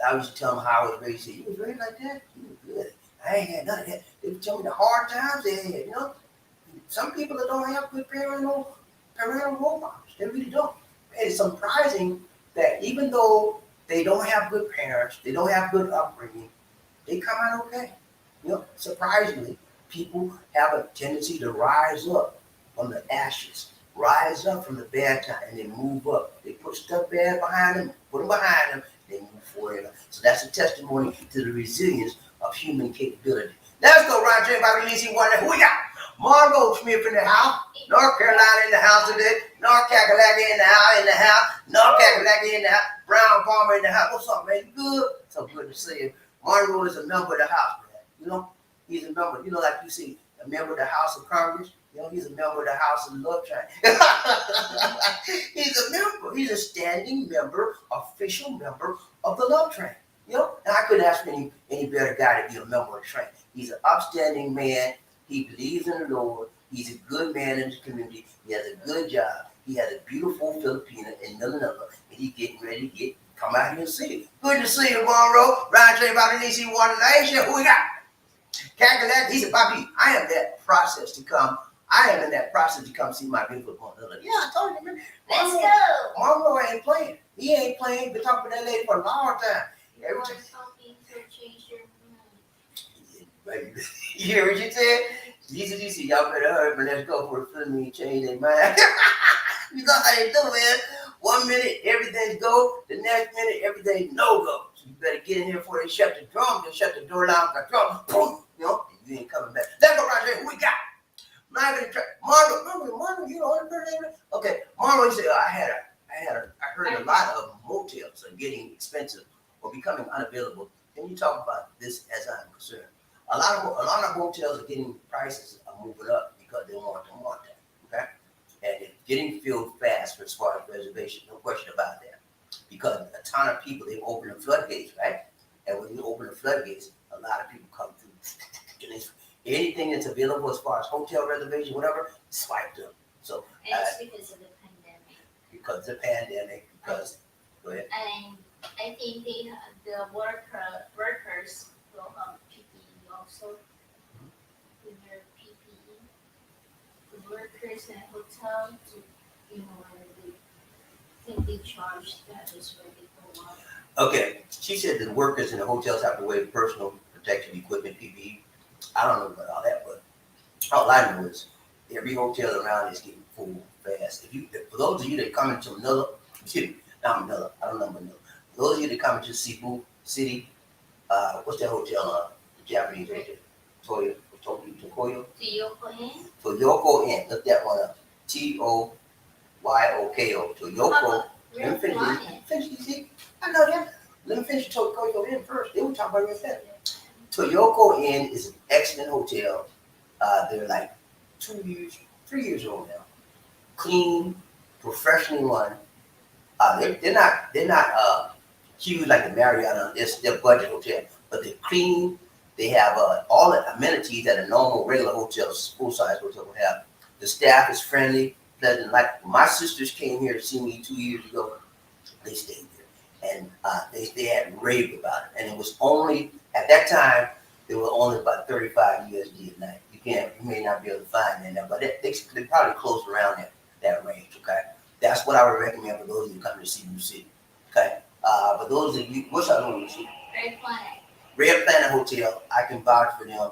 I used to tell them how I was raised. You was raised like that? You was good. I ain't had none of that. They would tell me the hard times they had, you know. Some people that don't have good parental role models, they really don't. It's surprising that even though they don't have good parents, they don't have good upbringing, they come out okay. You know, surprisingly, people have a tendency to rise up from the ashes, rise up from the bad time, and they move up. They put stuff bad behind them, put them behind them, they move forward. So that's a testimony to the resilience of human capability. Let's go, Ron J. Bobby Easy Wonder. Who we got? Margot Smith in the house. North Carolina in the house today. North Kakalaki in the house. North Kakalaki in the house. Brown Palmer in the house. What's up, man? You good? So good to see you. Margot is a member of the house, man. You know, he's a member. You know, like you see, a member of the House of Congress. You know, he's a member of the House of Love Train. He's a member. He's a standing member, official member of the Love Train. You know, and I couldn't ask any better guy to be a member of the train. He's an upstanding man. He believes in the Lord. He's a good man in the community. He has a good job. He has a beautiful Filipina in Manila, and he's getting ready to come out here and see it. Good to see you, Monroe. Ron J. Bobby DC One Nation. Who we got? Kakalak. He said, Bobby, I am in that process to come see my beautiful Manila. Yeah, I told you, man. Let's go. Monroe ain't playing. He ain't playing. Been talking to that lady for a long time. Every time. Something to change your Baby, you hear what you said? DC, y'all better hurry, but let's go for a film and change their mind. You know how they do, man. 1 minute, everything's go. The next minute, everything's no go. So you better get in here before they shut the drum. They shut the door down, got drum, boom, you know, and you ain't coming back. Let's go right there. Who we got? Marlon, you know what? Okay, Marlon said, I heard a lot of motels are getting expensive or becoming unavailable. Can you talk about this as I'm concerned? A lot of hotels are getting prices are moving up because they want that, okay? And it's getting filled fast as far as reservation, no question about that. Because a ton of people, they've opened the floodgates, right? And when you open the floodgates, a lot of people come through. Anything that's available as far as hotel reservation, whatever, swiped up. So it's because of the pandemic. Because of the pandemic, go ahead. And I think the workers will have PPE also. With their PPE, the workers in a hotel to, I think they charge that is where they go on. Okay, she said that workers in the hotels have to wear personal protective equipment, PPE. I don't know about all that, but all I know is every hotel around is getting full fast. For those of you that come into Manila, not Manila, I don't know Manila. For those of you that come into Cebu City, what's that hotel? The Japanese hotel, Toyoko Inn. Toyoko Inn. Look that one up. Toyoko. Toyoko. Let me finish. See, I know that. Let me finish Toyoko Inn first. Then we'll talk about your family. Toyoko Inn is an excellent hotel. They're like 3 years old now. Clean, professionally run. They're not huge like the Marriott. It's their budget hotel, but they're clean. They have all the amenities that a normal regular hotel, full-size hotel would have. The staff is friendly, pleasant. Like my sisters came here to see me 2 years ago. They stayed there, and they had raved about it. And it was only at that time, they were only about 35 USD a night. You may not be able to find that now, but they probably close around that range. Okay, that's what I would recommend for those of you coming to Cebu City. Okay, for those of you, what's our name? Red Planet Hotel. I can vouch for them.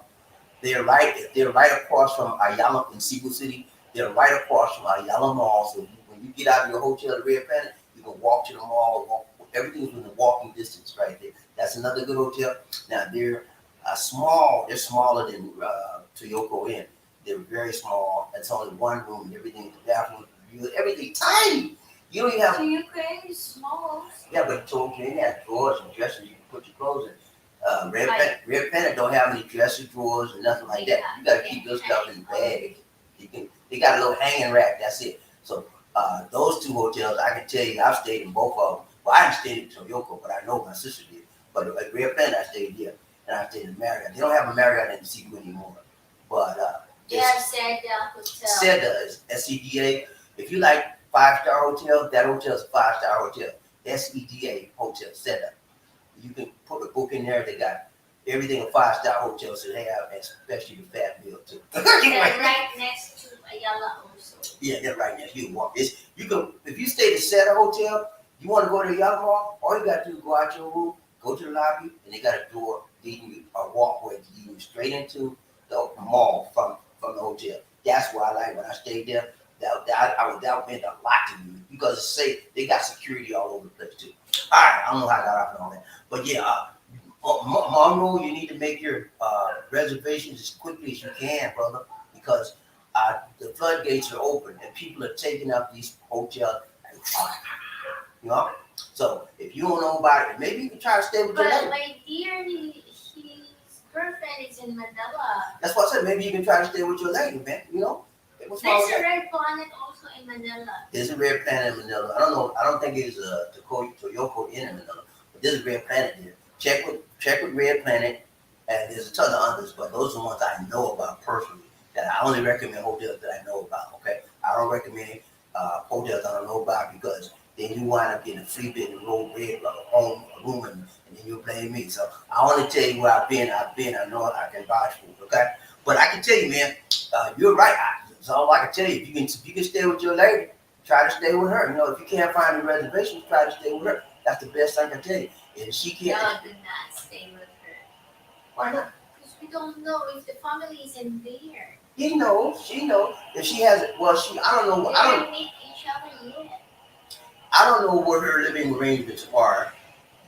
They're right across from Ayala in Cebu City. They're right across from Ayala Mall. So when you get out of your hotel at Red Planet, you can walk to the mall. Everything's within walking distance right there. That's another good hotel. Now they're small. They're smaller than Toyoko Inn. They're very small. It's only one room. Everything, the bathroom, everything tiny. You don't even have. Toyoko is small. Yeah, but Toyoko Inn has drawers and dressers you can put your clothes in. Red Planet don't have any dresser drawers or nothing like that. You got to keep your stuff in the bag. They got a little hanging rack. That's it. So those two hotels, I can tell you, I've stayed in both of them. Well, I didn't stay in Toyoko, but I know my sister did. But at Red Planet, I stayed there, and I stayed in Marriott. They don't have a Marriott in Cebu anymore. But they have Seda Hotel. Seda is SEDA. If you like 5-star hotel, that hotel is a 5-star hotel. SEDA Hotel, Seda. You can put a book in there. They got everything a 5-star hotel should have, and especially the fat bill too. They're right next to Ayala also. Yeah, they're right next. You can walk. You can if you stay at Center Hotel. You want to go to the Ayala Mall? All you got to do is go out your room, go to the lobby, and they got a door leading you, a walkway leading you straight into the mall from the hotel. That's why I like when I stayed there. That meant a lot to me because it's safe. They got security all over the place too. All right, I don't know how I got off on all that, but yeah, Monroe, you need to make your reservations as quickly as you can, brother, because the floodgates are open and people are taking up these hotels. You know, so if you don't know about it, maybe you can try to stay with your lady. But my dear, his girlfriend is in Manila. That's what I said. Maybe you can try to stay with your lady, man. You know. There's a red planet also in Manila. There's a red planet in Manila. I don't know. I don't think it's Toyoko in Manila, but there's a red planet there. Check with Red Planet, and there's a ton of others, but those are the ones I know about personally. That I only recommend hotels that I know about. Okay, I don't recommend hotels I don't know about because then you wind up getting a free bed and roll red home a room, and then you blame me. So I only tell you where I've been. I know I can vouch for it. Okay, but I can tell you, man, you're right. That's all I can tell you. If you can stay with your lady, try to stay with her. You know, if you can't find a reservation, try to stay with her. That's the best I can tell you. And if she can't, no, do not stay with her. Why not? Because we don't know if the family is in there. He knows. She knows. If she has it, well, I don't know. They don't meet each other yet. I don't know what her living arrangements are.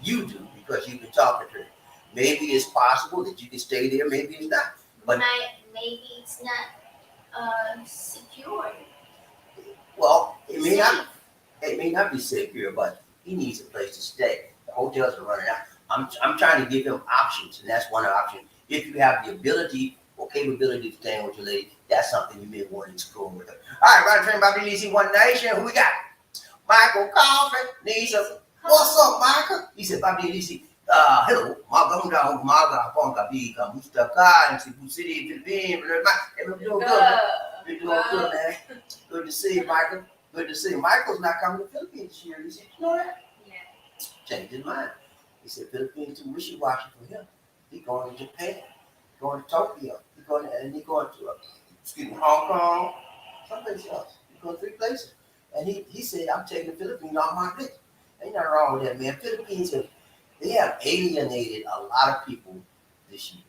You do because you've been talking to her. Maybe it's possible that you can stay there. Maybe it's not. But maybe it's not secure. Well, it may not be secure, but he needs a place to stay. The hotels are running out. I'm trying to give him options, and that's one option. If you have the ability or capability to stay with your lady, that's something you may want to explore with her. All right, Train Bobby One Nation. Who we got? Michael Coffin needs a. What's up, Michael? He said, Bobby Lisi. Hello, magandang umaga po ang gabi. Kamusta ka? In Cebu City, Philippines. We're doing good. We're doing good, man. Good to see you, Michael. Good to see you. Michael's not coming to the Philippines this year. He said, you know that? Yeah. Changed his mind. He said, Philippines too wishy-washy for him. He's going to Japan, going to Tokyo. He's going to Hong Kong, someplace else. He's going 3 places. And he said, I'm taking the Philippines off my list. Ain't nothing wrong with that, man. Philippines they have alienated a lot of people this year.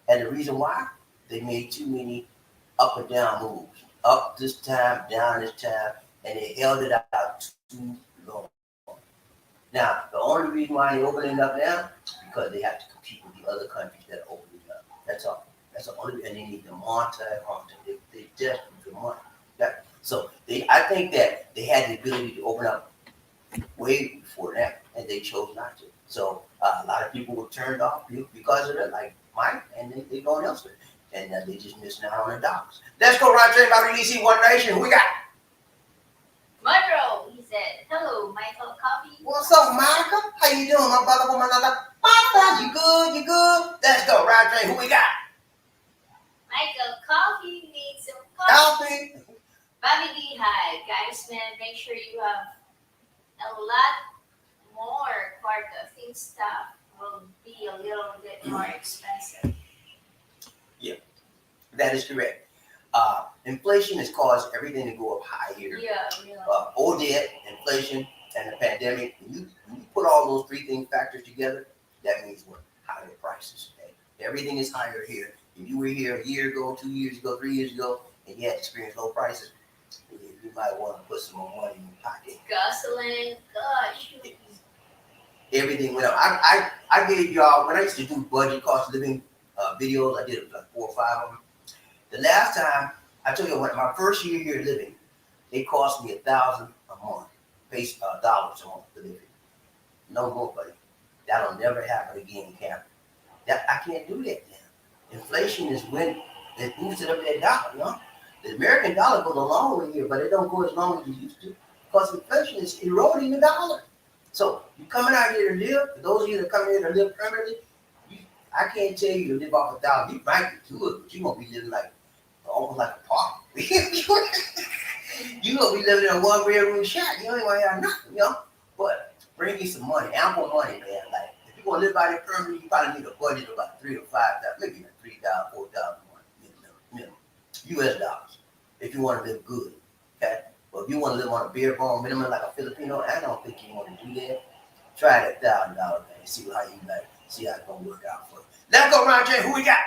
And the reason why? They made too many up and down moves. Up this time, down this time, and they held it out too long. Now, the only reason why they're opening up now is because they have to compete with the other countries that are opening up. That's all. That's the only reason. And they need the money. They desperate for money. I think that they had the ability to open up way before that, and they chose not to. So a lot of people were turned off because of it, like Mike, and they're going elsewhere. And they just missing out on the dollars. Let's go right there about EDC One Nation. Who we got? Monroe, he said, hello, Michael Coffee. What's up, Michael? How you doing, my brother? Martha, you good? You good? Let's go right there. Who we got? Michael Coffee needs some coffee. BobbiD, hi. Guys, man, make sure you have a lot more kwarta. Things stuff will be a little bit more expensive. Yeah, that is correct. Inflation has caused everything to go up high here. Yeah, really. ODET, inflation, and the pandemic. When you put all those 3 things factors together, that means what? Higher prices. Okay? Everything is higher here. If you were here a year ago, 2 years ago, 3 years ago, and you had experienced low prices, you might want to put some more money in your pocket. Gasoline, gosh. Everything went up. I gave y'all, when I used to do budget cost of living videos, I did like 4 or 5 of them. The last time, I told you, my first year here living, it cost me $1,000 a month, dollars a month to live here. No more, buddy. That'll never happen again, Cap. I can't do that now. Inflation is when it boosted up that dollar, you know? The American dollar goes a long way here, but it don't go as long as it used to because inflation is eroding the dollar. So you coming out here to live, for those of you that come here to live permanently, I can't tell you to live off $1,000. You might be good, but you're going to be living like almost like a park. You're going to be living in a 1-bedroom shack. You ain't going to have nothing, you know? But bring you some money, ample money, man. Like, if you you want to live out here permanently, you probably need a budget of about 3 or 5,000, maybe not 3,000, 4,000 minimum, U.S. dollars, if you want to live good. Okay, but if you want to live on a bare bone minimum like a Filipino, I don't think you want to do that. Try that $1,000 thing. See how you like. See how it's gonna work out for you. Let's go, Ron J. Who we got?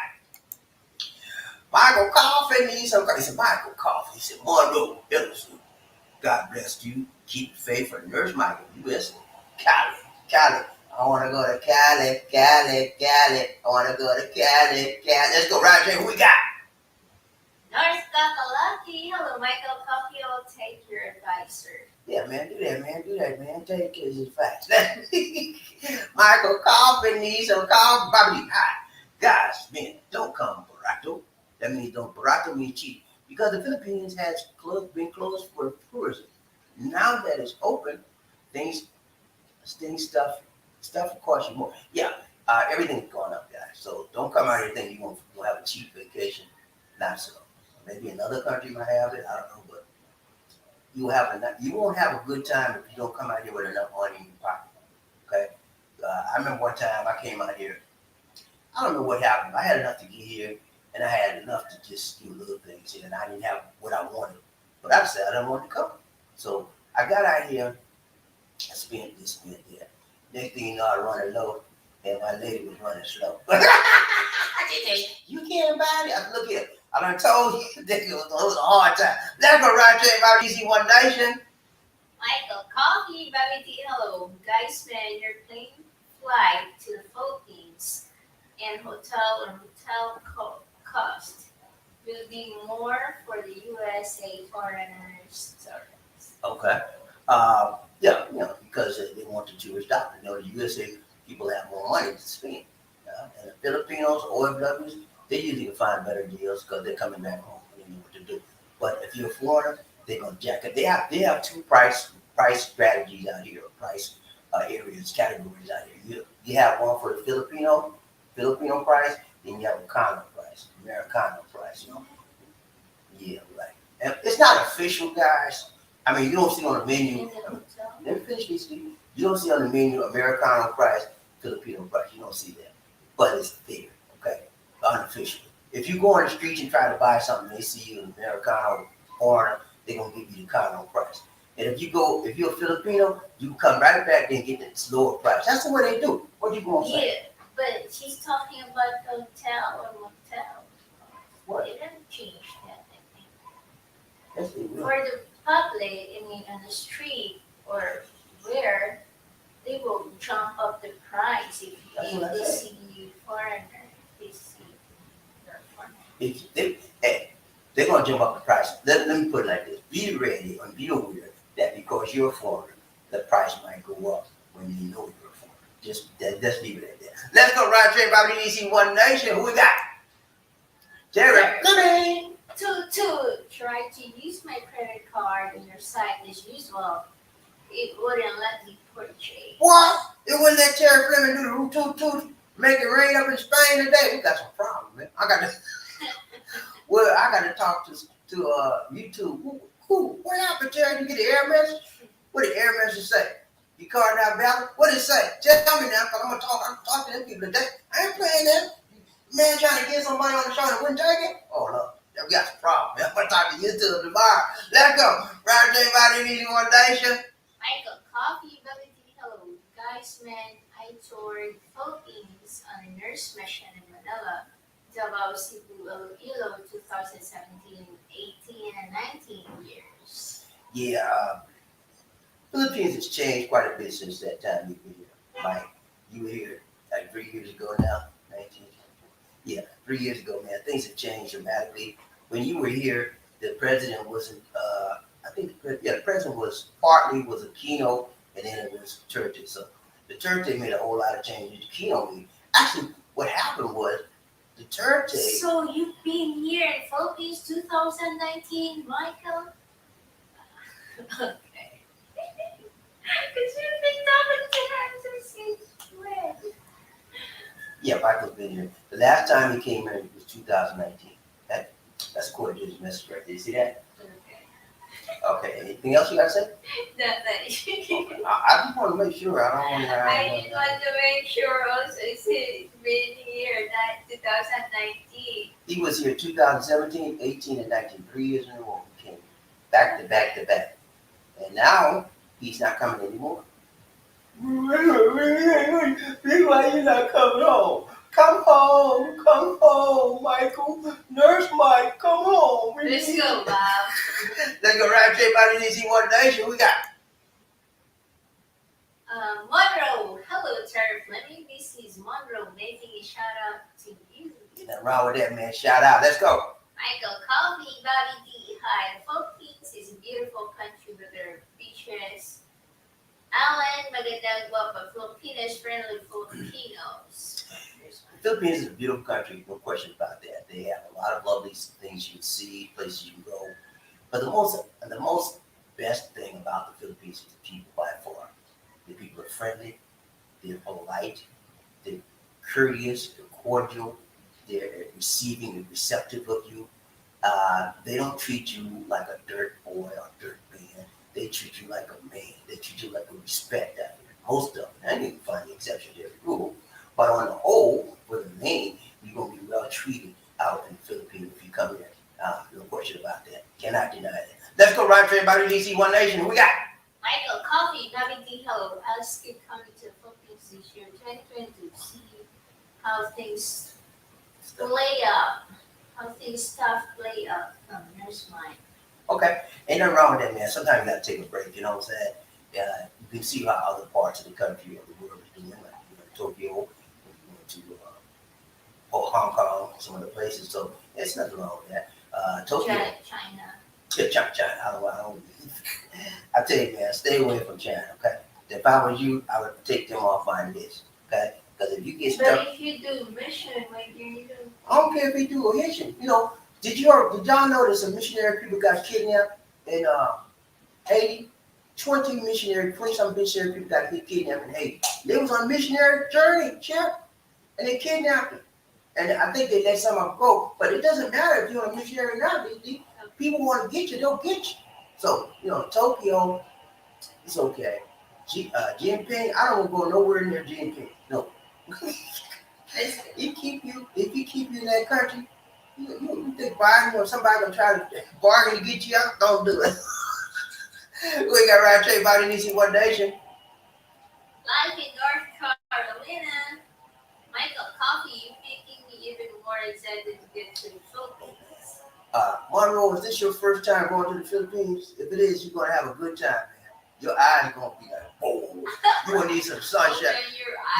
Michael Coffin needs some. He said, Michael Coffin. He said, Monroe, Ellison. God bless you. Keep the faith for Nurse Michael, USA. Cali. I want to go to Cali. I want to go to Cali. Let's go, Ron J. Who we got? Nurse Kakalaki. Hello, Michael Coffee. I'll take your advice, sir. Yeah, man, do that, man. Take his advice. Michael Coffin needs some coffee. BobbiD. Hi. Guys, man, don't come barato. That means don't. Barato means cheap. Because the Philippines has been closed for tourism. Now that it's open, stuff will cost you more. Yeah, everything's going up, guys. So don't come out here thinking you're going to have a cheap vacation. Not so. Maybe another country might have it. I don't know, but you won't have a good time if you don't come out here with enough money in your pocket. Okay? I remember one time I came out here. I don't know what happened. I had enough to get here, and I had enough to just do little things here, and I didn't have what I wanted. But I said I didn't want to come. So I got out here. I spent this, spent that. Next thing you know, I running low, and my lady was running slow. You can't buy it. I said, look here. I done told you that it was a hard time. Let's go right there about Easy One Nation. Michael Coffee, BobbiD. Hello, guys, man. Your plane flight to the Philippines and hotel cost will be more for the USA foreigners. Okay. Yeah, because they want the Jewish dollar. The USA people have more money to spend. And the Filipinos, OFWs, they usually can find better deals because they're coming back home and they know what to do. But if you're a foreigner, they're gonna jack it. They have two price strategies out here, price areas, categories out here. You have one for the Filipino price, then you have a condo price, Americano price. Yeah, right. And it's not official, guys. I mean, you don't see on the menu. You don't see on the menu Americano price, Filipino price. You don't see that, but it's there. Okay, unofficially. If you go on the street and try to buy something, they see you an Americano foreigner, they're gonna give you the condo price. And if you're a Filipino, you can come right back there and get the lower price. That's the way they do. What you gonna say? Yeah, but she's talking about hotel or motel. What? They didn't change that, I think. That's the For the public, I mean, on the street or where, they will jump up the price if they see you foreigner. They see you're a foreigner. They're gonna jump up the price. Let me put it like this: be ready and be aware that because you're a foreigner, the price might go up when you know you're a foreigner. Just leave it at that. Let's go right straight by the Easy One Nation. Who we got? Jerry. Good. To try to use my credit card on your site as usual, it wouldn't let me purchase. What? It wouldn't let Terry Fleming do the root toot make it rain up in Spain today. We got some problems, man. I got to talk to YouTube. What happened, Terry? You get the error message? What did the error message say? Your card not valid? What did it say? Tell me now, because I'm talk to them people today. I ain't playing that. Man trying to get somebody on the show and wouldn't take it? Oh, no. We got some problems, man. I'm going to talk to YouTube tomorrow. Let's go. Round J. Body Easy One Nation. Michael Coffee, BobbiD. Hello, guys, man. I toured Philippines on a nurse mission in Manila, Davao, Cebu, Iloilo, 2017, 18, and 19 years. Yeah, Philippines has changed quite a bit since that time you've been here. Mike, you were here like 3 years ago now, 19. Yeah, 3 years ago, man. Things have changed dramatically. When you were here, the president wasn't. I think the president was partly was Aquino, and then it was Duterte. So the Duterte made a whole lot of changes. Aquino, actually, what happened was Duterte. So you've been here in Philippines 2019, Michael? Okay. Because you've been double times. Yeah, Michael's been here. The last time he came here was 2019. That's according to his message right there. You see that? Okay. Okay, anything else you got to say? Nothing. I just want to make sure. I don't want to I just want to make sure also it's been here, not 2019. He was here 2017, 18, and 19. 3 years in a row. He came back to back to back. And now he's not coming anymore. Why you not coming home? Come home, Michael. Nurse Mike, come home. Let's go, Bob. Let's go right straight by the DC One Nation. We got Monroe. Hello, Terry Fleming. This is Monroe making a shout out to you. nothing wrong with that, man. Shout out. Let's go. Michael Coffee, BobbiD. Hi, the Philippines is a beautiful country with their beaches. Alan, magandang guwapa, Filipinos, friendly Filipinos. The Philippines is a beautiful country, no question about that. They have a lot of lovely things you can see, places you can go. But the most best thing about the Philippines is the people by far. The people are friendly, they're polite, they're courteous, they're cordial, they're receiving and receptive of you. They don't treat you like a dirt boy or dirt man. They treat you like a man. They treat you like a respect out here. Most of them. I didn't find the exception to every rule. But on the whole, for the main, you're going to be well treated out in the Philippines if you come here. No question about that. Cannot deny that. Let's go right to everybody DC One Nation. Who we got? Michael Coffee, BobbiD. Hello. I was coming to the Philippines this year, 2020, to see how things play out. How things stuff play out from Nurse Mike. Okay. Ain't nothing wrong with that, man. Sometimes you got to take a break. You know what I'm saying? You can see how other parts of the country or the world is doing. Like you went to Tokyo, you went to Hong Kong, some other places. So there's nothing wrong with that. Tokyo. China. Yeah, China. I tell you, man, stay away from China, okay? If I was you, I would take them off my list, okay? Because if you get stuck, But if you do mission, what do you do? I don't care if you do a mission. You know, did y'all know that some missionary people got kidnapped in Haiti? 20 some missionary people got kidnapped in Haiti. They was on a missionary journey, Chip, and they kidnapped them. And I think they let some of them go, but it doesn't matter if you're on a missionary or not. People want to get you, they'll get you. So, you know, Tokyo, it's okay. Jinping, I don't want to go nowhere near Jinping. No. If you keep you in that country, you think Biden or somebody gonna try to bargain to get you out? Don't do it. We got right to about DC One Nation. Life in North Carolina. Michael Coffee, you making me even more excited to get to the Philippines. Monroe, is this your first time going to the Philippines? If it is, you're gonna have a good time, man. Your eyes are gonna be like, whoa. You're gonna need some sunshine.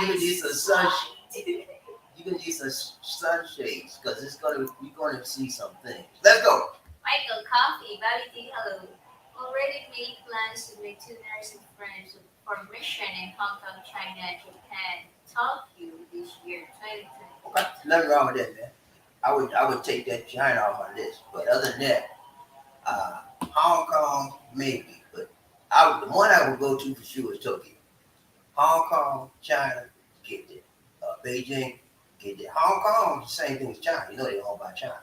You're gonna need some sunshine. You're gonna need some sunshades because you're gonna see some things. Let's go. Michael Coffee, BobbiD. Hello. Already made plans to make 2 nursing friends for mission in Hong Kong, China, Japan, Tokyo this year, 2020. Okay, nothing wrong with that, man. I would take that China off my list, but other than that, Hong Kong maybe, but the one I would go to for sure is Tokyo. Hong Kong, China, get there. Beijing, get there. Hong Kong, the same thing as China. You know they're owned by China.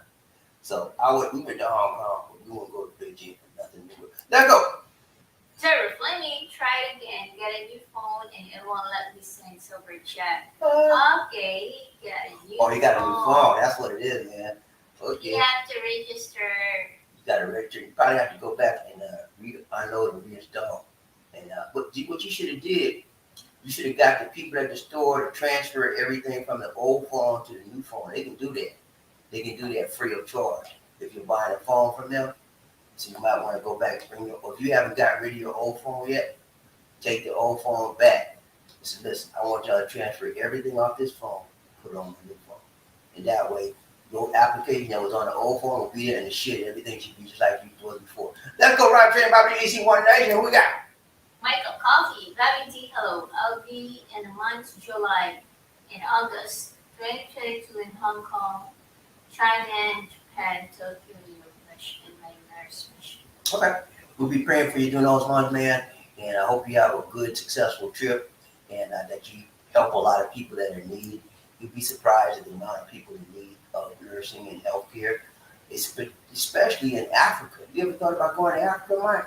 So we went to Hong Kong, but we won't go to Beijing for nothing new. Let's go. Terry Fleming, try it again. Get a new phone and it won't let me send super chat. Okay, get a new phone. Oh, you got a new phone. That's what it is, man. Okay. You have to register. You got to register. You probably have to go back and unload and reinstall. And what you should have did, you should have got the people at the store to transfer everything from the old phone to the new phone. They can do that. They can do that free of charge if you're buying a phone from them. So you might want to go back and or if you haven't got rid of your old phone yet, take the old phone back. Say, listen, I want y'all to transfer everything off this phone, put it on my new phone. And that way, your application that was on the old phone will be there and the shit, everything should be just like you was before. Let's go right to about the DC One Nation. Who we got? Michael Coffee, BobbiD. Hello. I'll be in the months of July and August 2022 in Hong Kong, China, and Japan, Tokyo, New York, mission, my nurse mission. Okay. We'll be praying for you during those months, man. And I hope you have a good, successful trip and that you help a lot of people that are in need. You'd be surprised at the amount of people in need of nursing and healthcare. especially in Africa. You ever thought about going to Africa, Mike?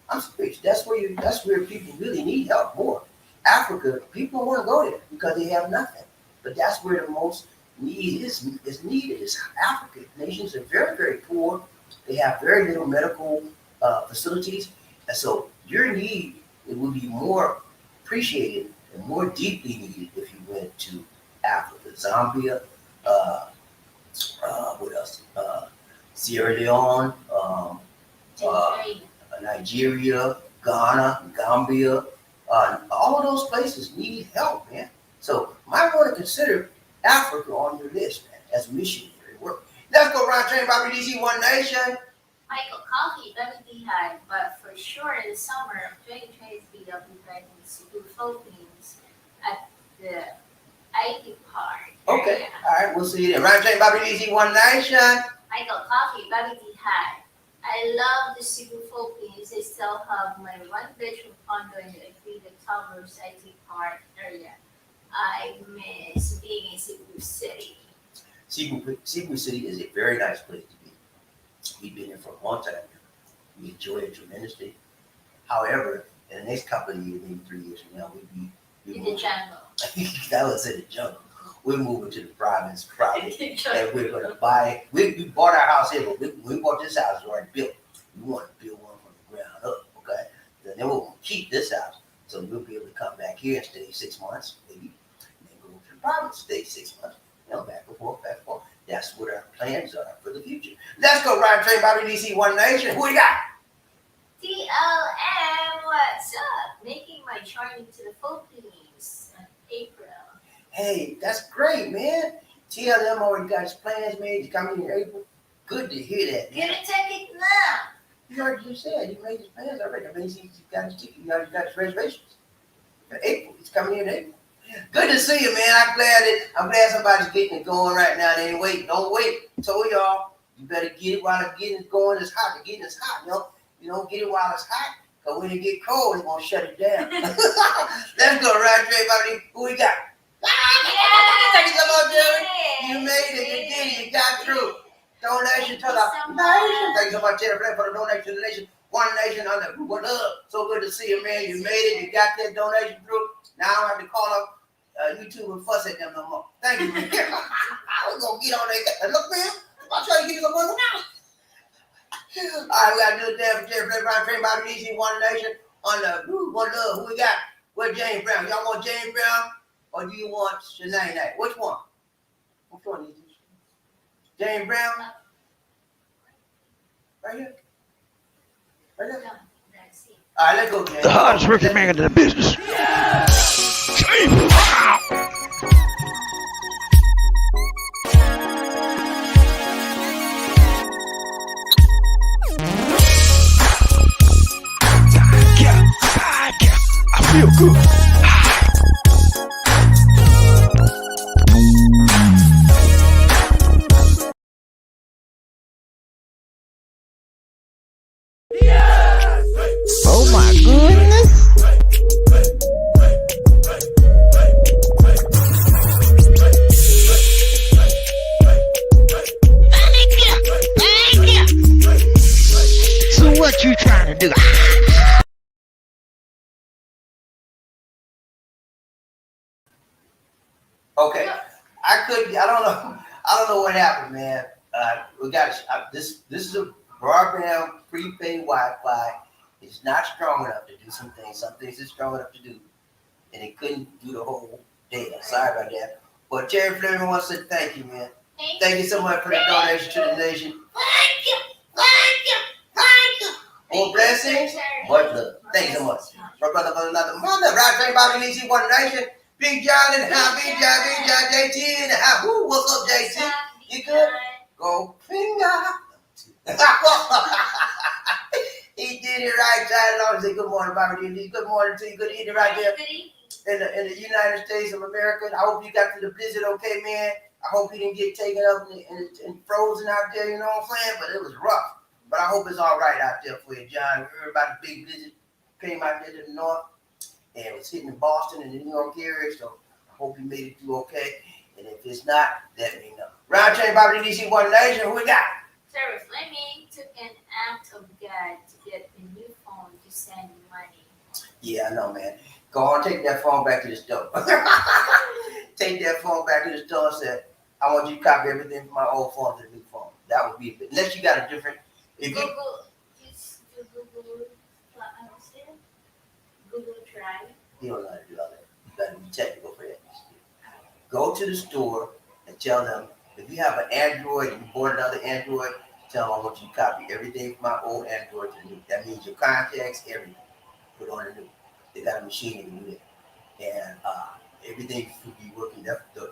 I'm serious. That's where people really need help more. Africa, people don't want to go there because they have nothing. But that's where the most need is needed. Is Africa. Nations are very, very poor. They have very little medical facilities, and so your need it would be more appreciated and more deeply needed if you went to Africa, Zambia, what else? Sierra Leone, Nigeria, Ghana, Gambia, all of those places need help, man. So might want to consider Africa on your list, man, as missionary work. Let's go around train by BDC One Nation. Michael Coffee, BobbiD had, but for sure in the summer of 2023, I'll be back in Cebu, Philippines at the IT park. Okay, all right, we'll see you then. Round train by BDC One Nation. Michael Coffee, BobbiD had. I love the Cebu, Philippines. I still have my one-bedroom condo in the Agrida Towers IT park area. I miss being in Cebu City. Cebu City is a very nice place to be. We've been here for a long time. We enjoy it tremendously. However, in the next couple of years, maybe 3 years from now, we'll be in the jungle. That was in the jungle. We're moving to the province, probably, and we're going to buy. We bought our house here, but we bought this house it's already built. We want to build one from the ground up, okay? Then we're going to keep this house, so we'll be able to come back here and stay 6 months, maybe, and then go to the province, stay 6 months, back and forth, back and forth. That's what our plans are for the future. Let's go ride train by BDC One Nation. Who we got? TLM, what's up? Making my journey to the Philippines in April. Hey, that's great, man. TLM already got his plans made to come in April. Good to hear that, man. Get a ticket now. You already just said he made his plans already. I mean, he's got his ticket. He already got his reservations. For April, he's coming in April. Good to see you, man. I'm glad somebody's getting it going right now. They ain't waiting. Don't wait. I told y'all, you better get it while it's getting it going. It's hot. The getting it's hot, You don't get it while it's hot. Because when it get cold, it's going to shut it down. Let's go right straight about who we got. Thank you so much, Jerry. You made it. You did it. You got through. Donation to the nation. Thank you so much, Jerry, for the donation to the nation. One nation under one up. So good to see you, man. You made it. You got that donation through. Now I don't have to call up YouTube and fuss at them no more. Thank you, man. I was going to get on there. Look, man. I'm trying to give you some money now. All right, we got to do it there for Jerry Flavor, Ryan Train, Bobby DC, One Nation, on the One Love. Who we got? Where's James Brown? Y'all want James Brown or do you want Shanae Knight? Which one? Which one is this? James Brown? Right here? Right there? All right, let's go, James. The hardest working man in the business. Yeah! James Brown! I feel good. Oh my goodness. Thank you. So what you trying to do? Okay, I don't know what happened, man. We got this is a broadband prepaid Wi-Fi. It's not strong enough to do some things. Some things it's strong enough to do, and it couldn't do the whole data. Sorry about that. But Terry Fleming wants to say thank you, man. Thank you so much for the donation to the nation. Thank you. Thank you. Thank you. More blessings. Much love. Thank you so much. My brother, another mother. Right, Train Bobby Nisi, One Nation. Big John in the house. Big John, JT in the house. Woo, what's up, JT? You good? Go finger. He did it right, John. Long say good morning, Bobby D. Good morning to you. Good evening right there in the United States of America. I hope you got through the blizzard okay, man. I hope you didn't get taken up and frozen out there, you know what I'm saying? But it was rough. But I hope it's all right out there for you, John. We heard about the big blizzard came out there to the north and it was hitting Boston and the New York area. So I hope you made it through okay. And if it's not, let me know. Round chain, Bobby DC, One Nation. Who we got? Sarah Fleming took an act of God to get a new phone to send money. Yeah, I know, man. Go on, take that phone back to the store. Take that phone back to the store and say, I want you to copy everything from my old phone to the new phone. That would be, unless you got a different, if you, Google, just do Google, what's it? Google Drive. you don't know how to do all that. You got to be technical for that. Go to the store and tell them, if you have an Android and you bought another Android, tell them I want you to copy everything from my old Android to the new. That means your contacts, everything. Put on the new. They got a machine that can do that. And everything should be working.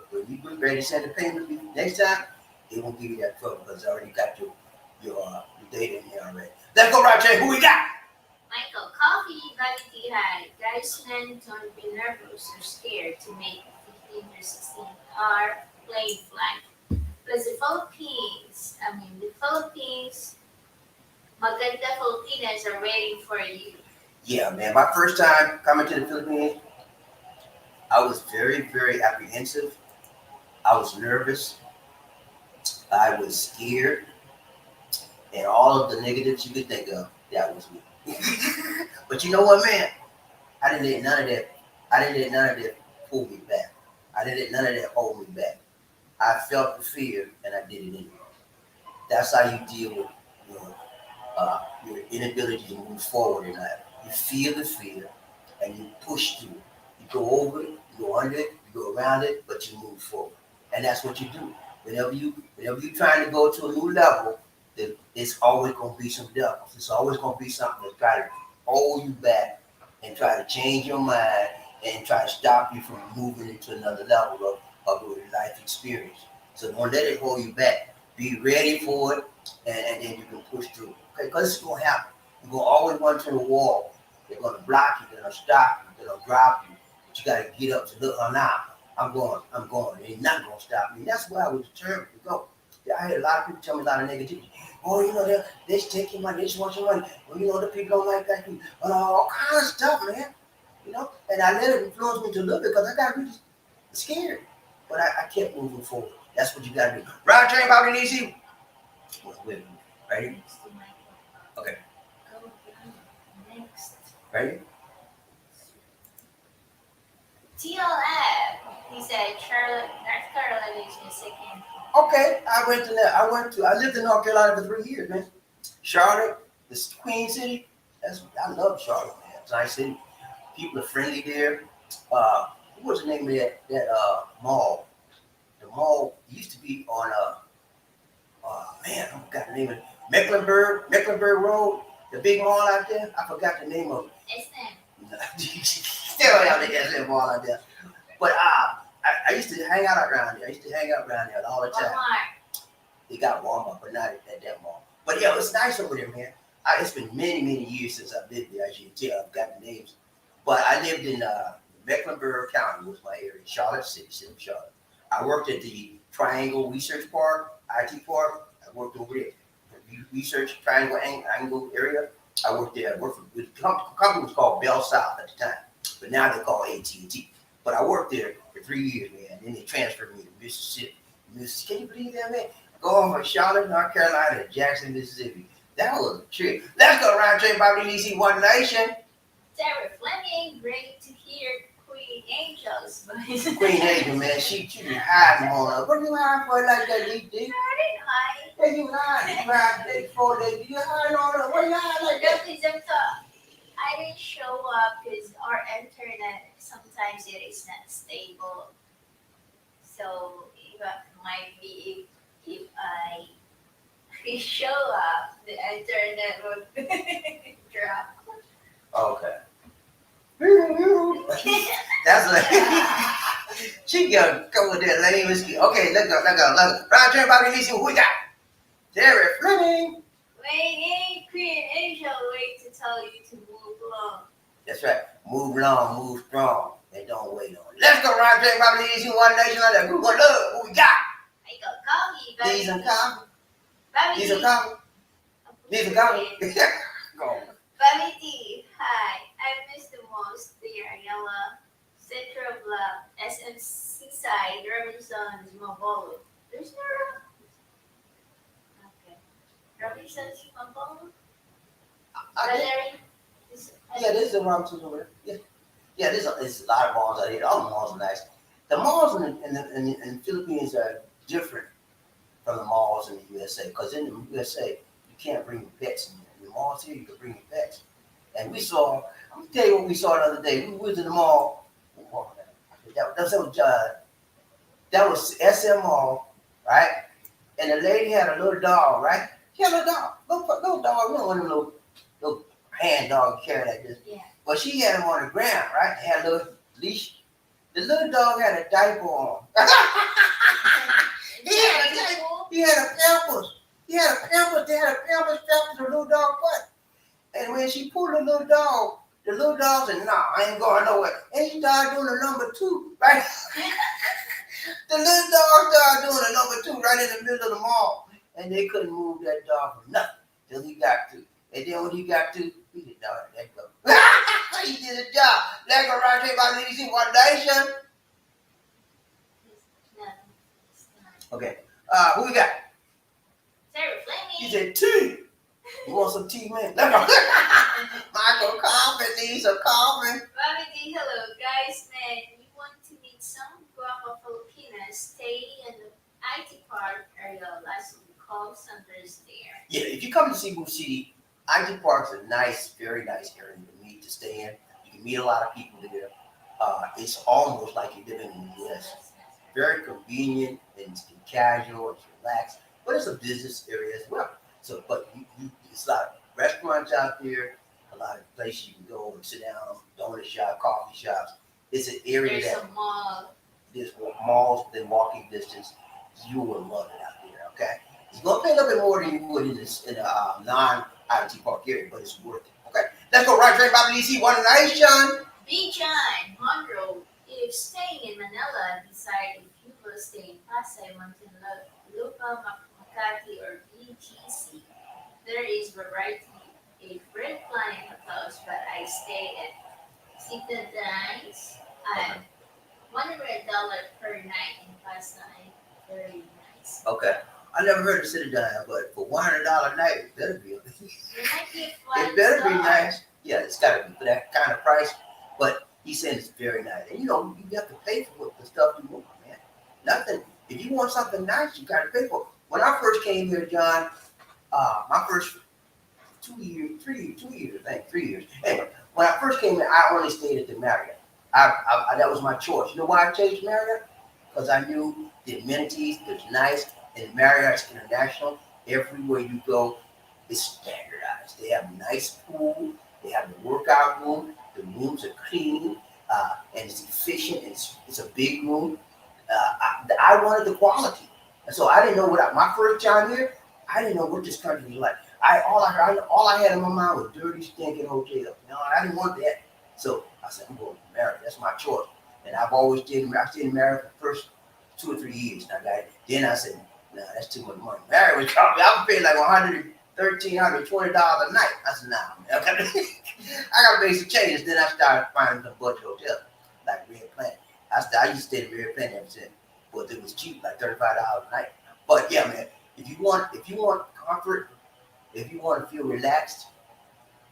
When you get ready to send the payment next time, it won't give you that trouble because I already got your data in there already. Let's go right there. Who we got? Michael Coffee, BobbiD High. Guys, men don't be nervous or scared to make a 15 or 16-hour plane flight. Plus the Philippines, maganda Filipinas are waiting for you. Yeah, man. My first time coming to the Philippines, I was very, very apprehensive. I was nervous. I was scared. And all of the negatives you could think of, that was me. But you know what, man? I didn't let none of that pull me back. I didn't let none of that hold me back. I felt the fear and I did it anyway. That's how you deal with your inability to move forward in life. You feel the fear and you push through it. You go over it, you go under it, you go around it, but you move forward. And that's what you do. Whenever you're trying to go to a new level, it's always going to be some devils. It's always going to be something that's trying to hold you back and try to change your mind and try to stop you from moving into another level of your life experience. So don't let it hold you back. Be ready for it, and then you can push through. Okay, because it's going to happen. You're going to always run to the wall. They're going to block you. They're going to stop you. They're going to drop you. But you got to get up to look, oh, now, I'm going. They're not going to stop me. That's where I was determined to go. Yeah, I had a lot of people tell me a lot of negativity. Oh, you know, they just take your money. They just want your money. Well, you know, the people don't like that. All kinds of stuff, man. You know, and I let it influence me to a little bit because I got really scared. But I kept moving forward. That's what you got to do. Ride train, Bobby Easy. With me. Ready? Next to Michael. Okay. Go next. Ready? TLF. He said Charlotte, North Carolina is your second. Okay. I lived in North Carolina for 3 years, man. Charlotte, the Queen City. I love Charlotte, man. It's a nice city. People are friendly there. What was the name of that mall? The mall used to be on man, I forgot the name of it. Mecklenburg Road, the big mall out there. I forgot the name of it. Still have the SM mall out there. But I used to hang out around there. All the time. Walmart. They got Walmart, but not at that mall. But yeah, it's nice over there, man. It's been many, many years since I've lived there. As you can tell, I've got the names. But I lived in Mecklenburg County was my area, Charlotte City of Charlotte. I worked at the Triangle Research Park, IT Park. I worked over there. Research Triangle Angle area. I worked there. I worked with the company was called Bell South at the time, but now they're called AT&T. But I worked there for 3 years, man. Then they transferred me to Mississippi. Can you believe that, man? Going from Charlotte, North Carolina to Jackson, Mississippi. That was a trip. Let's go around J. Bobby DC One Nation. Sarah Fleming, great to hear Queen Angel's voice. Queen Angel, man, she be hiding on her. What are you hiding for like that, D? I didn't hide. Yeah, you hiding. You hiding day 4 days. You hiding on her. What are you hiding like that? I didn't show up because our internet sometimes it is not stable. So it might be if I show up, the internet would drop. Okay. That's like she gonna come with that lame excuse. Okay, let's go. Round turn, Bobby Lee, who we got? Jerry Fleming. Wait, Queen Angel, wait to tell you to move along. That's right. Move long, move strong, and don't wait on it. Let's go, round turn, Bobby Lee, One Nation, on that group of love. Who we got? I got coffee, baby. Need some coffee. Bobby Need some coffee. Need some coffee. Go on. BobbiD, hi. I miss the most the Ayala, Central Block, SM Seaside, Robinson's, Mobile. There's no. Okay. is at Chicago? I think, Valerie? yeah, there's a Robinson's over there. Yeah, yeah, there's a lot of malls out here. All the malls are nice. The malls in the Philippines are different from the malls in the USA because in the USA you can't bring your pets in there. In the malls here you can bring your pets. And we saw, I'm gonna tell you what we saw the other day. We was in the mall. That was SM Mall, right? And the lady had a little dog, right? She had a little dog, little dog. We don't want a little hand dog carry like this. Yeah. But she had him on the ground, right? Had a little leash. The little dog had a diaper on. He had a pampers. He had a pampers. They had a pampers strapped to the little dog butt. And when she pulled the little dog said, "Nah, I ain't going nowhere." And she started doing the number 2, right? The little dog started doing the number 2 right in the middle of the mall. And they couldn't move that dog for nothing till he got to. And then when he got to, he said, "Dog, that go." He did a job. That go right there by Legacy One Nation. Okay. Who we got? Sarah He Fleming. said tea. You want some tea, man? Let's go. Michael Coffin needs a coffin. BobbiD, hello guys, man. You want to meet some guapa Filipinas? Stay in the IT Park area. Lots of call centers there. Yeah, if you come to Cebu City, IT Park's a nice, very nice area to meet, to stay in. You can meet a lot of people there. It's almost like you're living in the U.S. Very convenient and casual, it's relaxed, but it's a business area as well. So, but it's a lot of restaurants out there, a lot of places you can go and sit down, donut shop, coffee shops. It's an area There's that a mall. there's malls within walking distance. You will love it out there. Okay, it's gonna pay a little bit more than you would in a non-IT park area, but it's worth it. Okay, let's go right straight BobbiD, One Nation. Bijan, Monroe. If staying in Manila, decide if you will stay in Pasay, Muntinlupa, Makati, or BGC. There is variety of great flying hotels, but I stay at Citadines at $100 per night in Pasay. Very nice. Okay, I never heard of Citadine, but for $100 a night, it better be. You might get flights. It better be nice. Yeah, it's gotta be for that kind of price. But he said it's very nice, and you have to pay for the stuff you want, man. Nothing. If you want something nice, you gotta pay for it. When I first came here, John, my first 2 years, 3 years, I think 3 years. Anyway, when I first came here, I only stayed at the Marriott. That was my choice. You know why I changed Marriott? Because I knew the amenities was nice, and Marriott's international. Everywhere you go, it's standardized. They have nice pool. They have the workout room. The rooms are clean, and it's efficient. It's a big room. I wanted the quality, and so I didn't know my first time here. I didn't know what this country was like. All I had in my mind was dirty, stinking hotels. I didn't want that. So I said, I'm going to Marriott. That's my choice. And I've always stayed in Marriott for the first 2 or 3 years. And I got it. Then I said, nah, that's too much money. Marriott was coming. I was paying like $120 a night. I said, nah, man. I got to make some changes. Then I started finding some budget hotels, like Red Planet. I used to stay at Red Planet ever since, but it was cheap, like $35 a night. But yeah, man, if you want comfort, if you want to feel relaxed,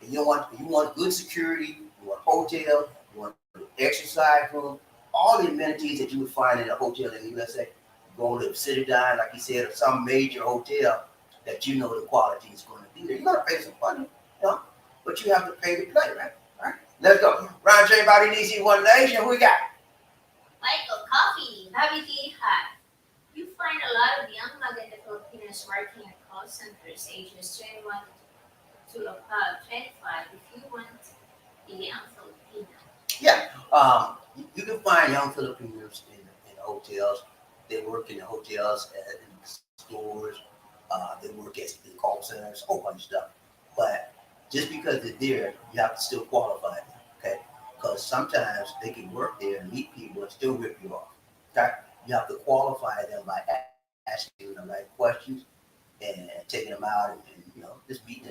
and you want good security, you want hotel, you want an exercise room, all the amenities that you would find in a hotel in the USA, go to Citadine, like you said, or some major hotel that you know the quality is going to be there. You got to pay some money, but you have to pay to play, right? All right, let's go. Round train BobbiD, One Nation. Who we got? Michael Coffee, BobbiD Hot. You find a lot of young maganda Filipinos working at call centers ages 21 to about 25 if you want a young Filipino. Yeah, you can find young Filipinos in hotels. They work in the hotels, in stores. They work at the call centers, a whole bunch of stuff. But just because they're there, you have to still qualify them, okay? Because sometimes they can work there and meet people and still rip you off. Okay? You have to qualify them by asking them the right questions and taking them out and just meeting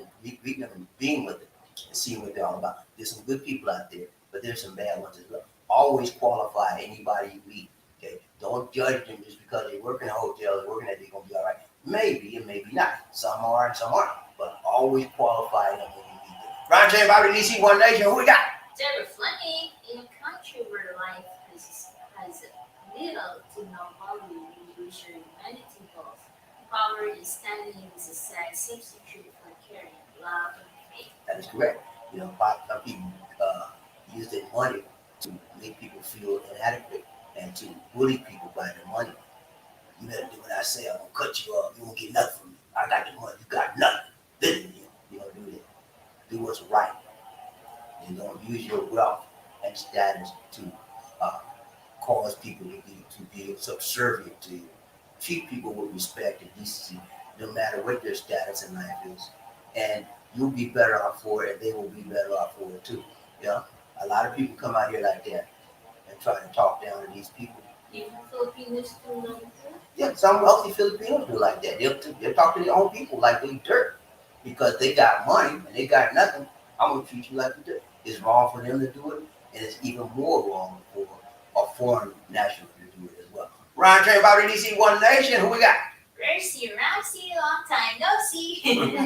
them and being with them and seeing what they're all about. There's some good people out there, but there's some bad ones as well. Always qualify anybody you meet. Okay, don't judge them just because they work in a hotel and working that they're gonna be all right. Maybe and maybe not. Some are and some aren't. But always qualify them when you need them. Ron James, Bobby DC, One Nation. Who we got? They're Fleming in a country where life has little to no value in which humanity both power and standing is a sad substitute for caring, love, and faith. That is correct. You know, some people use their money to make people feel inadequate and to bully people by their money. You better do what I say. I'm gonna cut you off. You won't get nothing from me. I got the money. You got nothing. Listen, you don't do that. Do what's right. You don't use your wealth and status to cause people to be subservient to you. Treat people with respect and decency, no matter what their status in life is. And you'll be better off for it, and they will be better off for it too. Yeah, a lot of people come out here like that and try to talk down to these people. Even Filipinos do like that. Yeah, some wealthy Filipinos do like that. They'll talk to their own people like they dirt because they got money and they got nothing. I'm gonna treat you like you dirt. It's wrong for them to do it, and it's even more wrong for a foreign national to do it as well. Ron Train, Bobby DC, One Nation. Who we got? Percy, Ramsey, long time no see.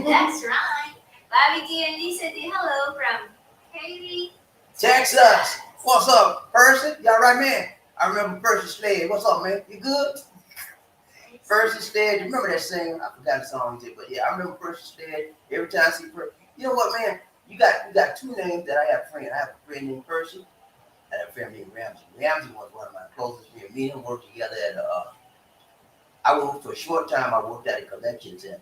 That's right. BobbiD and Lisa, say hello from Katy, Texas. What's up, Percy? Y'all right, man? I remember Percy Slade. What's up, man? You good? Percy Slade. You remember that singer? I forgot the song he did, but yeah, I remember Percy Slade. Every time I see Percy, you know what, man? You got two names that I have friends. I have a friend named Percy. I have a friend named Ramsey. Ramsey was one of my closest friends. Me and him worked together at I worked for a short time. I worked at a collection center,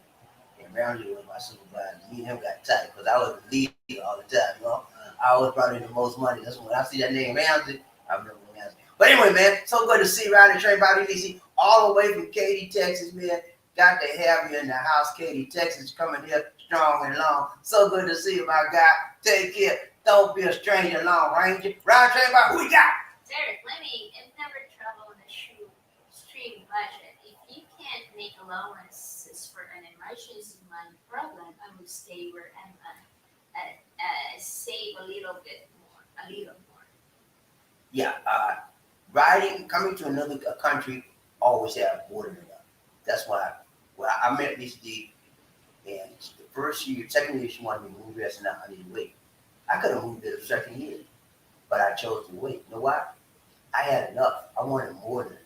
and Ramsey was my supervisor. Me and him got tight because I was the leader all the time. You know, I always brought in the most money. That's when I see that name Ramsey, I remember Ramsey. But anyway, man, so good to see Ron Train Bobby DC all the way from Katy, Texas, man. Got to have you in the house, Katy, Texas, coming here strong and long. So good to see you, my guy. Take care. Don't be a stranger, Long Ranger. Ron Train Bobby, who we got? Derek Fleming, and never travel on a stream budget. If you can't make allowances for an emergency money problem, I would stay where I'm at. Save a little more. Yeah, coming to another country always have more than enough. That's why when I met Miss D, and the first year, second year she wanted me to move here, so now I need to wait. I could have moved there the second year, but I chose to wait. You know why? I had enough. I wanted more than enough.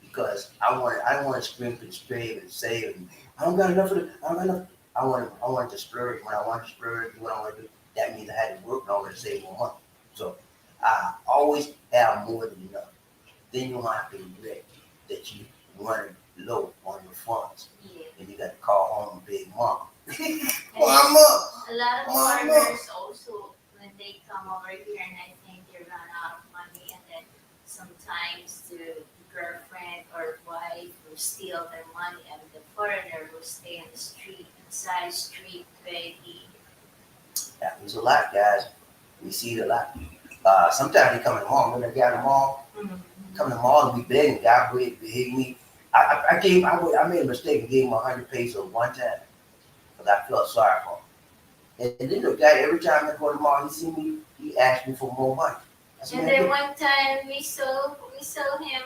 Because I don't want to scrimp and scrape and save. And I don't got enough of it. I don't got enough. I wanted to splurge. When I wanted to splurge, do what I want to do. That means I had to work in order to save more money. So I always have more than enough. Then you don't have to regret that you running low on your funds. Yeah. And you got to call home Big Mom. Mama. A lot of foreigners also, when they come over here, and I think they run out of money, and then sometimes the girlfriend or wife will steal their money, and the foreigner will stay in the street, inside street, begging. Happens a lot, guys. We see it a lot. Sometimes they come in the mall. When they got in the mall, come in the mall and be begging. God behave me. I made a mistake and gave him 100 pesos one time because I felt sorry for him. And then the guy, every time I go to the mall, he see me, he asked me for more money. And then one time we saw him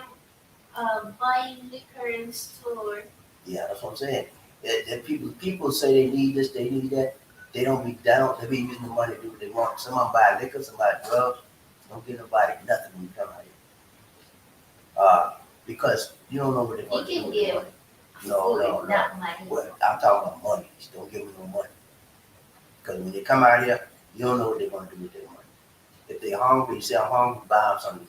buying liquor in the store. Yeah, that's what I'm saying. That people say they need this, they need that. They be using the money to do what they want. Somebody buy liquor, somebody drugs. Don't give nobody nothing when you come out here. Because you don't know what they're going to do with the money. No. Not money. Well, I'm talking about money. Just don't give them no money. Because when they come out here, you don't know what they're going to do with their money. If they're hungry, you say, I'm hungry, buy them something.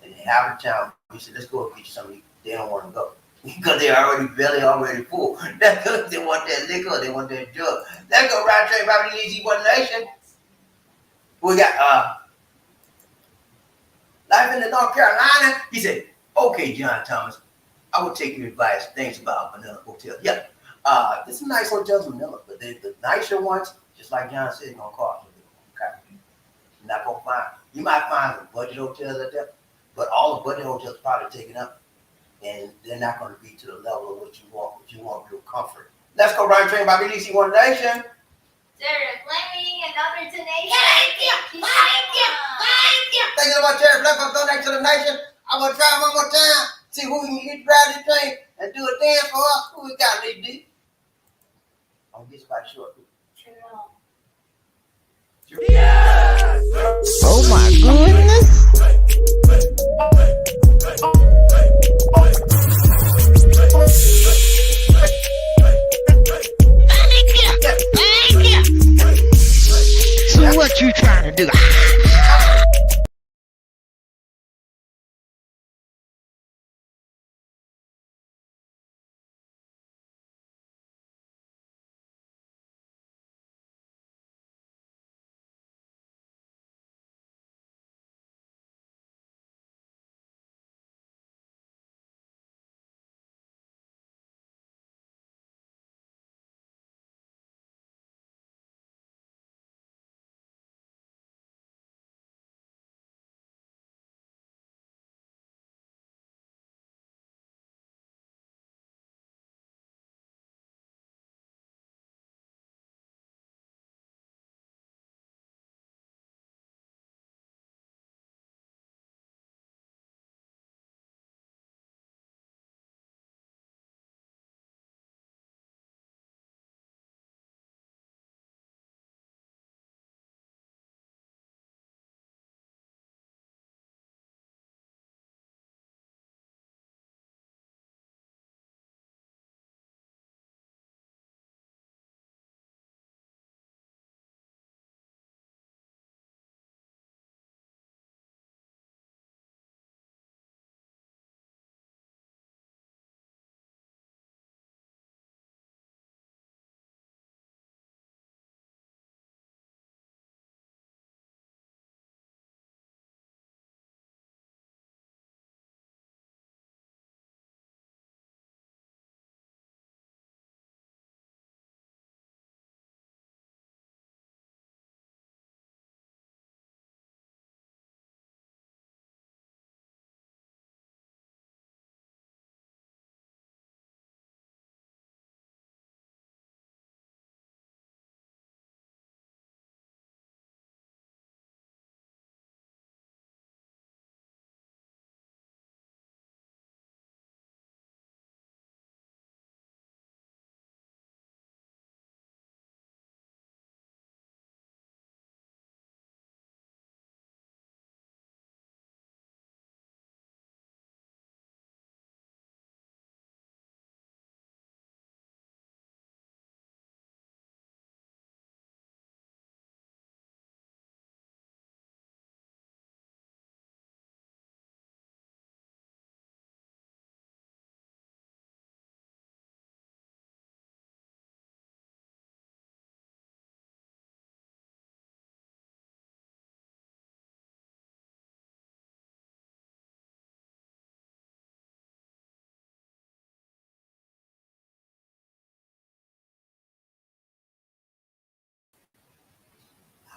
And they have a town, you say, let's go get you something. They don't want to go. Because they're already full. That's because they want that liquor, they want that drug. Let's go right straight by the easy One Nation. We got life in the North Carolina. He said, okay, John Thomas, I will take your advice. Thanks about Vanilla Hotel. Yeah. There's some nice hotels in Vanilla, but the nicer ones, just like John said, it's gonna cost a little. Okay. You're not gonna find, you might find some budget hotels out there, but all the budget hotels probably taken up. And they're not going to be to the level of what you want real comfort. Let's go right train by BDC One Nation. Derek Fleming, another donation. Thank you so much, Terry Fleming, for donating to the nation. I'm going to try one more time. See who can get drive this train and do a dance for us. Who we got, Lady D? I'm gonna get somebody short. Jerome. Oh my goodness. Thank you. So what you trying to do?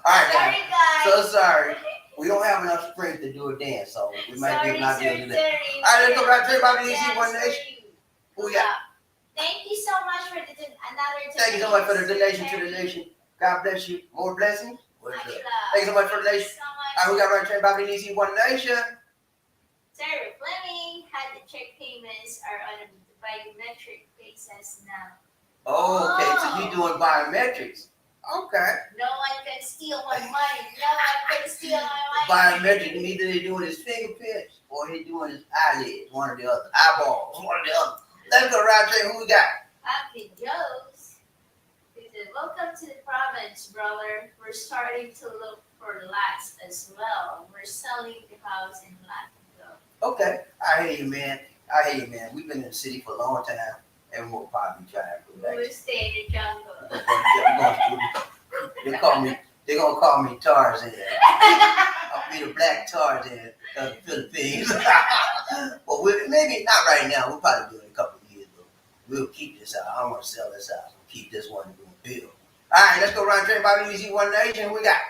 All right, Sorry, guys. guys. So sorry. We don't have enough strength to do a dance, so we might Sorry, not be able to do that. sorry. All right, let's go back to everybody. Yes, Easy one for nation. you. Who we got? Thank you so much for the another donation. Thank you so much for the donation to the Terry. nation. God bless you. More blessings. Much love. Thank you so much for the Thank you donation. so All much. right, we got right train Bobby Easy One Nation. Terry Fleming had the check payments are on a biometric basis now. Oh, okay, so you doing biometrics. Okay. No one can steal my money. No one can steal my money. Biometric, either they doing his fingerprints or he doing his eyelids, one or the other. Eyeballs, one or the other. Let's go right train. Who we got? Happy Joe's. He said, welcome to the province, brother. We're starting to look for lots as well. We're selling the house in Latin. Okay, I hear you, man. I hear you, man. We've been in the city for a long time, and we'll probably try to go back. We stay in the jungle. They're gonna call me Tarzan. I'll be the black Tarzan of the Philippines. Well, maybe not right now. We'll probably do it in a couple of years, but we'll keep this out. I don't want to sell this out. We'll keep this one and we'll build. All right, let's go around train Bobby Easy One Nation. Who we got?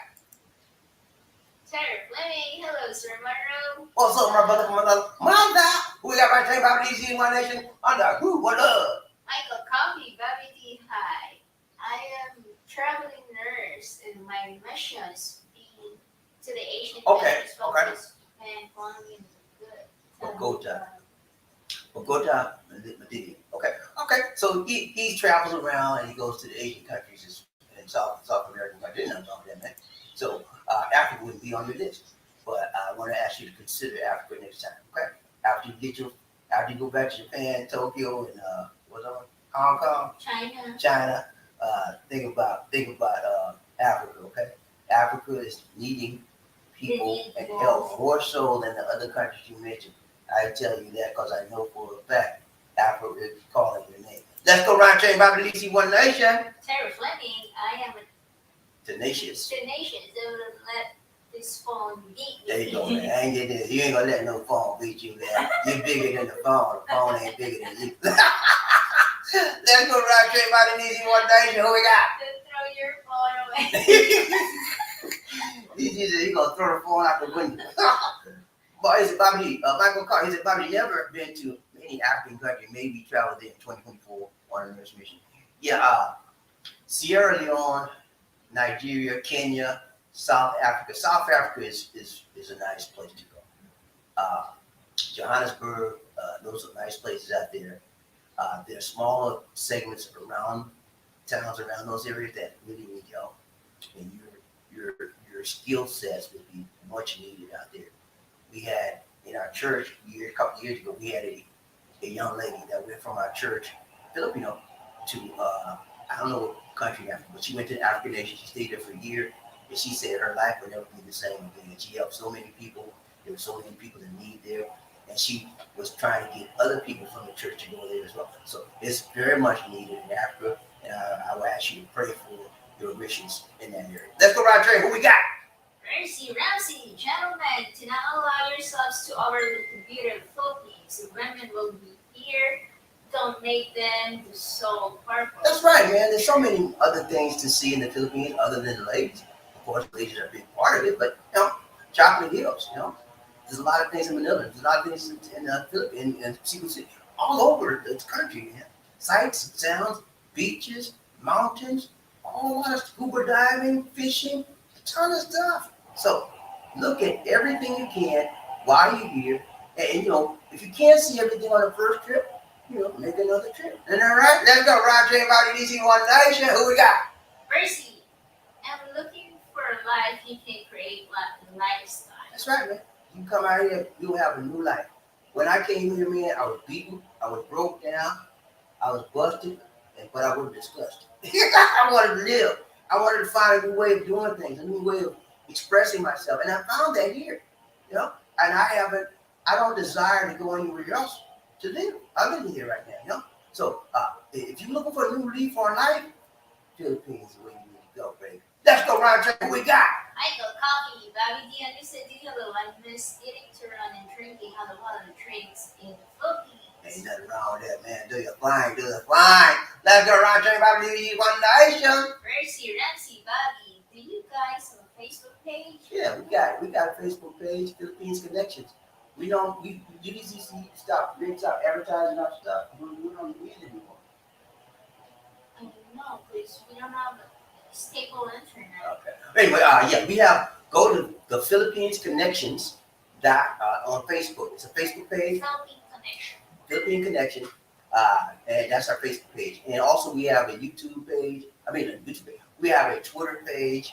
Terry Fleming. Hello, Sir Monroe. What's up, my brother from another mother? Who we got right train Bobby Easy One Nation? Under who? What up? Michael Coffee, BobbiD, hi. I am traveling nurse and my missions being to the Asian countries focus and Colombia is good. Bogota. Bogota, Medellin. Okay. So he travels around and he goes to the Asian countries and South American countries. Nothing wrong with that, man. So Africa wouldn't be on your list, but I want to ask you to consider Africa next time. Okay? After you go back to Japan, Tokyo, and what's on Hong Kong, China. Think about Africa. Okay? Africa is needing people and help more so than the other countries you mentioned. I tell you that because I know for a fact Africa is calling your name. Let's go round train Bobby DC One Nation. Terry Fleming, I am Tenacious. so let this phone beat me. There you go, man. I ain't get this. You ain't gonna let no phone beat you, man. You're bigger than the phone. The phone ain't bigger than you. Let's go round train Bobby DC One Nation. Who we got? Throw your phone away. He's gonna throw the phone out the window. But is it Bobby? Michael Carr. Is it Bobby? Never been to any African country? Maybe traveled there in 2024 on a nurse mission. Yeah, Sierra Leone, Nigeria, Kenya, South Africa. South Africa is a nice place to go. Johannesburg, those are nice places out there. There are smaller segments around towns around those areas that really need help, and your skill sets would be much needed out there. We had in our church a couple years ago, we had a young lady that went from our church, Filipino, to I don't know what country after, but she went to the African nation. She stayed there for a year, and she said her life would never be the same again. She helped so many people. There were so many people in need there, and she was trying to get other people from the church to go there as well. So it's very much needed in Africa, and I will ask you to pray for your missions in that area. Let's go right there. Who we got? Ramsey, gentlemen, do not allow yourselves to overlook the beauty of the Philippines. The women will be here. Don't make them the sole purpose. That's right, man. There's so many other things to see in the Philippines other than the ladies. Of course, ladies are a big part of it, but chocolate hills, There's a lot of things in Manila. There's a lot of things in the Philippines and Cebu City, all over the country, man. Sights, sounds, beaches, mountains, a lot of scuba diving, fishing, a ton of stuff. So look at everything you can while you're here. And if you can't see everything on the first trip, make another trip. Isn't that right? Let's go, Roger, Bobby DC One Nation. Who we got? Percy, I'm looking for a life you can create a lifestyle. That's right, man. You come out here, you'll have a new life. When I came here, man, I was beaten, I was broke down, I was busted, but I was disgusted. I wanted to live. I wanted to find a new way of doing things, a new way of expressing myself, and I found that here. And I don't desire to go anywhere else to live other than here right now. So if you're looking for a new leaf on life, Philippines is the way you need to go, baby. Let's go round check what we got. Michael Coffee, BobbiD understood the other one, miss eating to run and drinking on the water drinks in the Philippines. Ain't nothing wrong with that, man. Do your flying, do the flying. Let's go round check BobbiD One Nation. Ramsey, Bobby, do you guys have a Facebook page? Yeah, we got a Facebook page, Philippines Connections. We usually stop advertising our stuff. We don't need it anymore. I don't know, because we don't have a stable internet. Okay. Anyway, we have go to the Philippines Connections on Facebook. It's a Facebook page. Philippine Connection. And that's our Facebook page. And also we have a YouTube page. We have a Twitter page,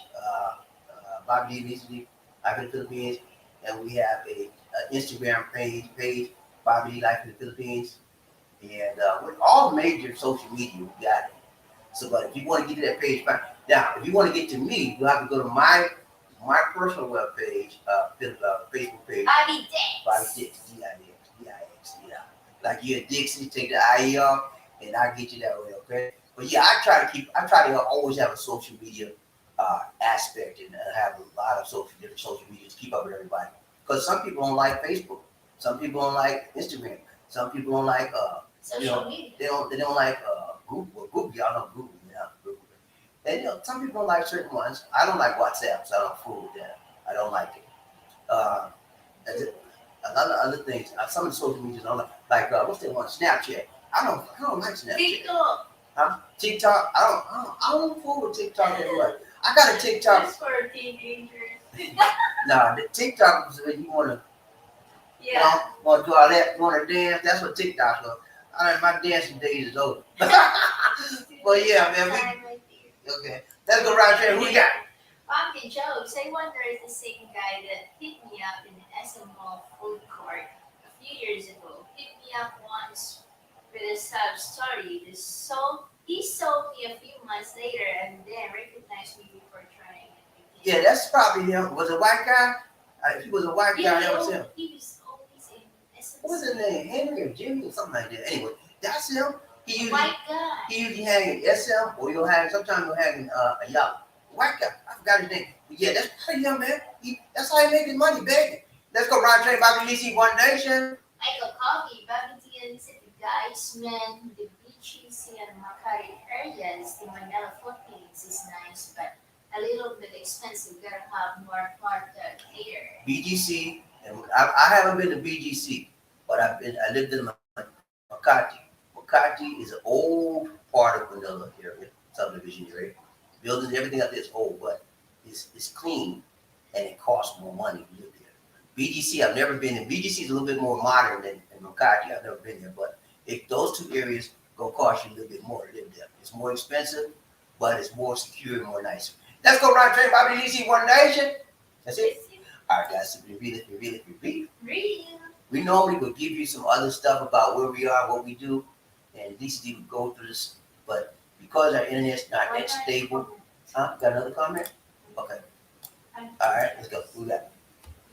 BobbiD recently, Life in the Philippines, and we have a Instagram page, BobbiD Life in the Philippines, and with all major social media, we got it. So, but if you want to get to that page, fine. Now, if you want to get to me, you have to go to my personal web page, Facebook page. BobbiD. BobbiD, D-I-X. Like you're a Dixie, take the IE off, and I'll get you that way, okay? But yeah, I try to always have a social media aspect and have a lot of different social media to keep up with everybody. Because some people don't like Facebook, some people don't like Instagram, some people don't like social media. They don't like Google. Well, Google, y'all know Google, Google. And some people don't like certain ones. I don't like WhatsApp, so I don't fool with that. I don't like it. A lot of other things. Some of the social medias I don't like. What's that one? Snapchat. I don't like Snapchat. TikTok. Huh? TikTok. I don't fool with TikTok that much. I got a TikTok. That's for teenagers. Nah, the TikTok is when you want to, Yeah. want to do all that, want to dance. That's what TikTok's for. My dancing days is over. But yeah, man. Time right there. Okay. Let's go round here. Who we got? Pumpkin jokes. I wonder if the same guy that hit me up in the SM Mall food court a few years ago hit me up once with a sub story. He sold me a few months later and then recognized me before trying it Yeah, again. that's probably him. Was it a white guy? If he was a white guy, that was him. He was always in SM. What was his name? Henry or Jimmy or something like that. Anyway, that's him. He White guy. usually hang in SM or sometimes he'll hang in a yacht. White guy. I forgot his name. But yeah, that's probably him, man. That's how he make his money, baby. Let's go round train, BobbiD, One Nation. Michael Coffee, BobbiD said the guys, man, the beaches and Makati areas, the Manila Philippines is nice, but a little bit expensive. Gotta have more part cater. BGC, and I haven't been to BGC, but I lived in Makati. Makati is an old part of Manila area, subdivision area. Buildings, everything up there is old, but it's clean and it costs more money to live there. BGC, I've never been in. BGC is a little bit more modern than Makati. I've never been there, but if those two areas gonna cost you a little bit more to live there. It's more expensive, but it's more secure and more nicer. Let's go round train, BobbiD, One Nation. That's it. All right, guys, so repeat. Real. We normally would give you some other stuff about where we are, what we do, and at least you would go through this, but because our internet's not that stable. Got another comment? Okay. All right, let's go. Who we got?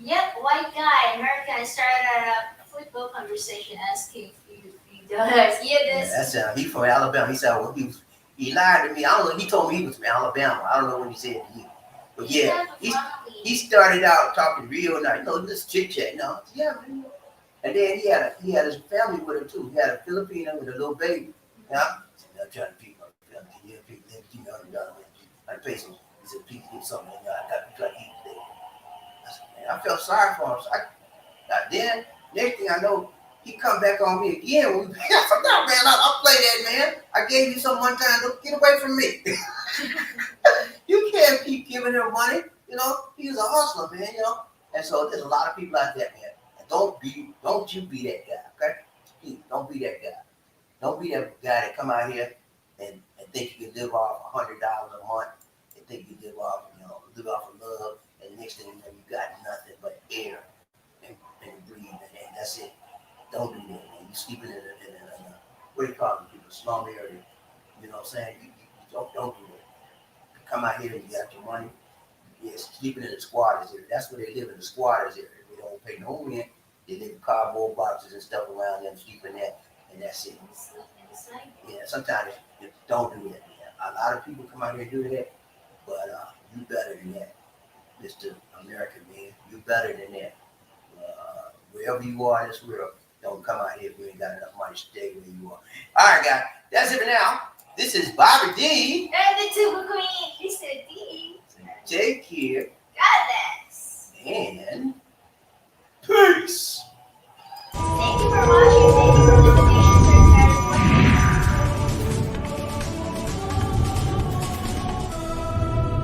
Yep, white guy, American, started a football conversation asking $3. Yeah, this. That's he from Alabama. He said, well, he lied to me. I don't know. He told me he was from Alabama. I don't know what he said to you. But yeah, he started out talking real nice. Just chit chat. Yeah, man. And then he had his family with him too. He had a Filipino with a little baby. Yeah. I'm trying to feed my family. Yeah, I pay some. He said, please give something. I got to try to eat today. I felt sorry for him. So then next thing I know, he come back on me again. I said, no, man, I'll play that, man. I gave you some one time. Don't get away from me. You can't keep giving him money. He's a hustler, man. And so there's a lot of people out there, man. And don't you be that guy, okay? Please, don't be that guy. Don't be that guy that come out here and think you can live off $100 a month and think you live off of love. And next thing you know, you got nothing but air and breathe, and that's it. Don't do that, man. You sleeping in a what do you call them people, slum area. You know what I'm saying? You don't do that. You come out here and you got your money. Yes, sleeping in the squatters area. That's where they live, in the squatters area. They don't pay no rent. They live in cardboard boxes and stuff around them, sleeping there, and that's it. Yeah, sometimes you don't do that, man. A lot of people come out here and do that, but you better than that. Mr. American, man, you better than that. Wherever you are in this world, don't come out here if you ain't got enough money to stay where you are. All right, guys, that's it for now. This is BobbiD. And the Tuba Queen, Mr. D. Take care. God bless. And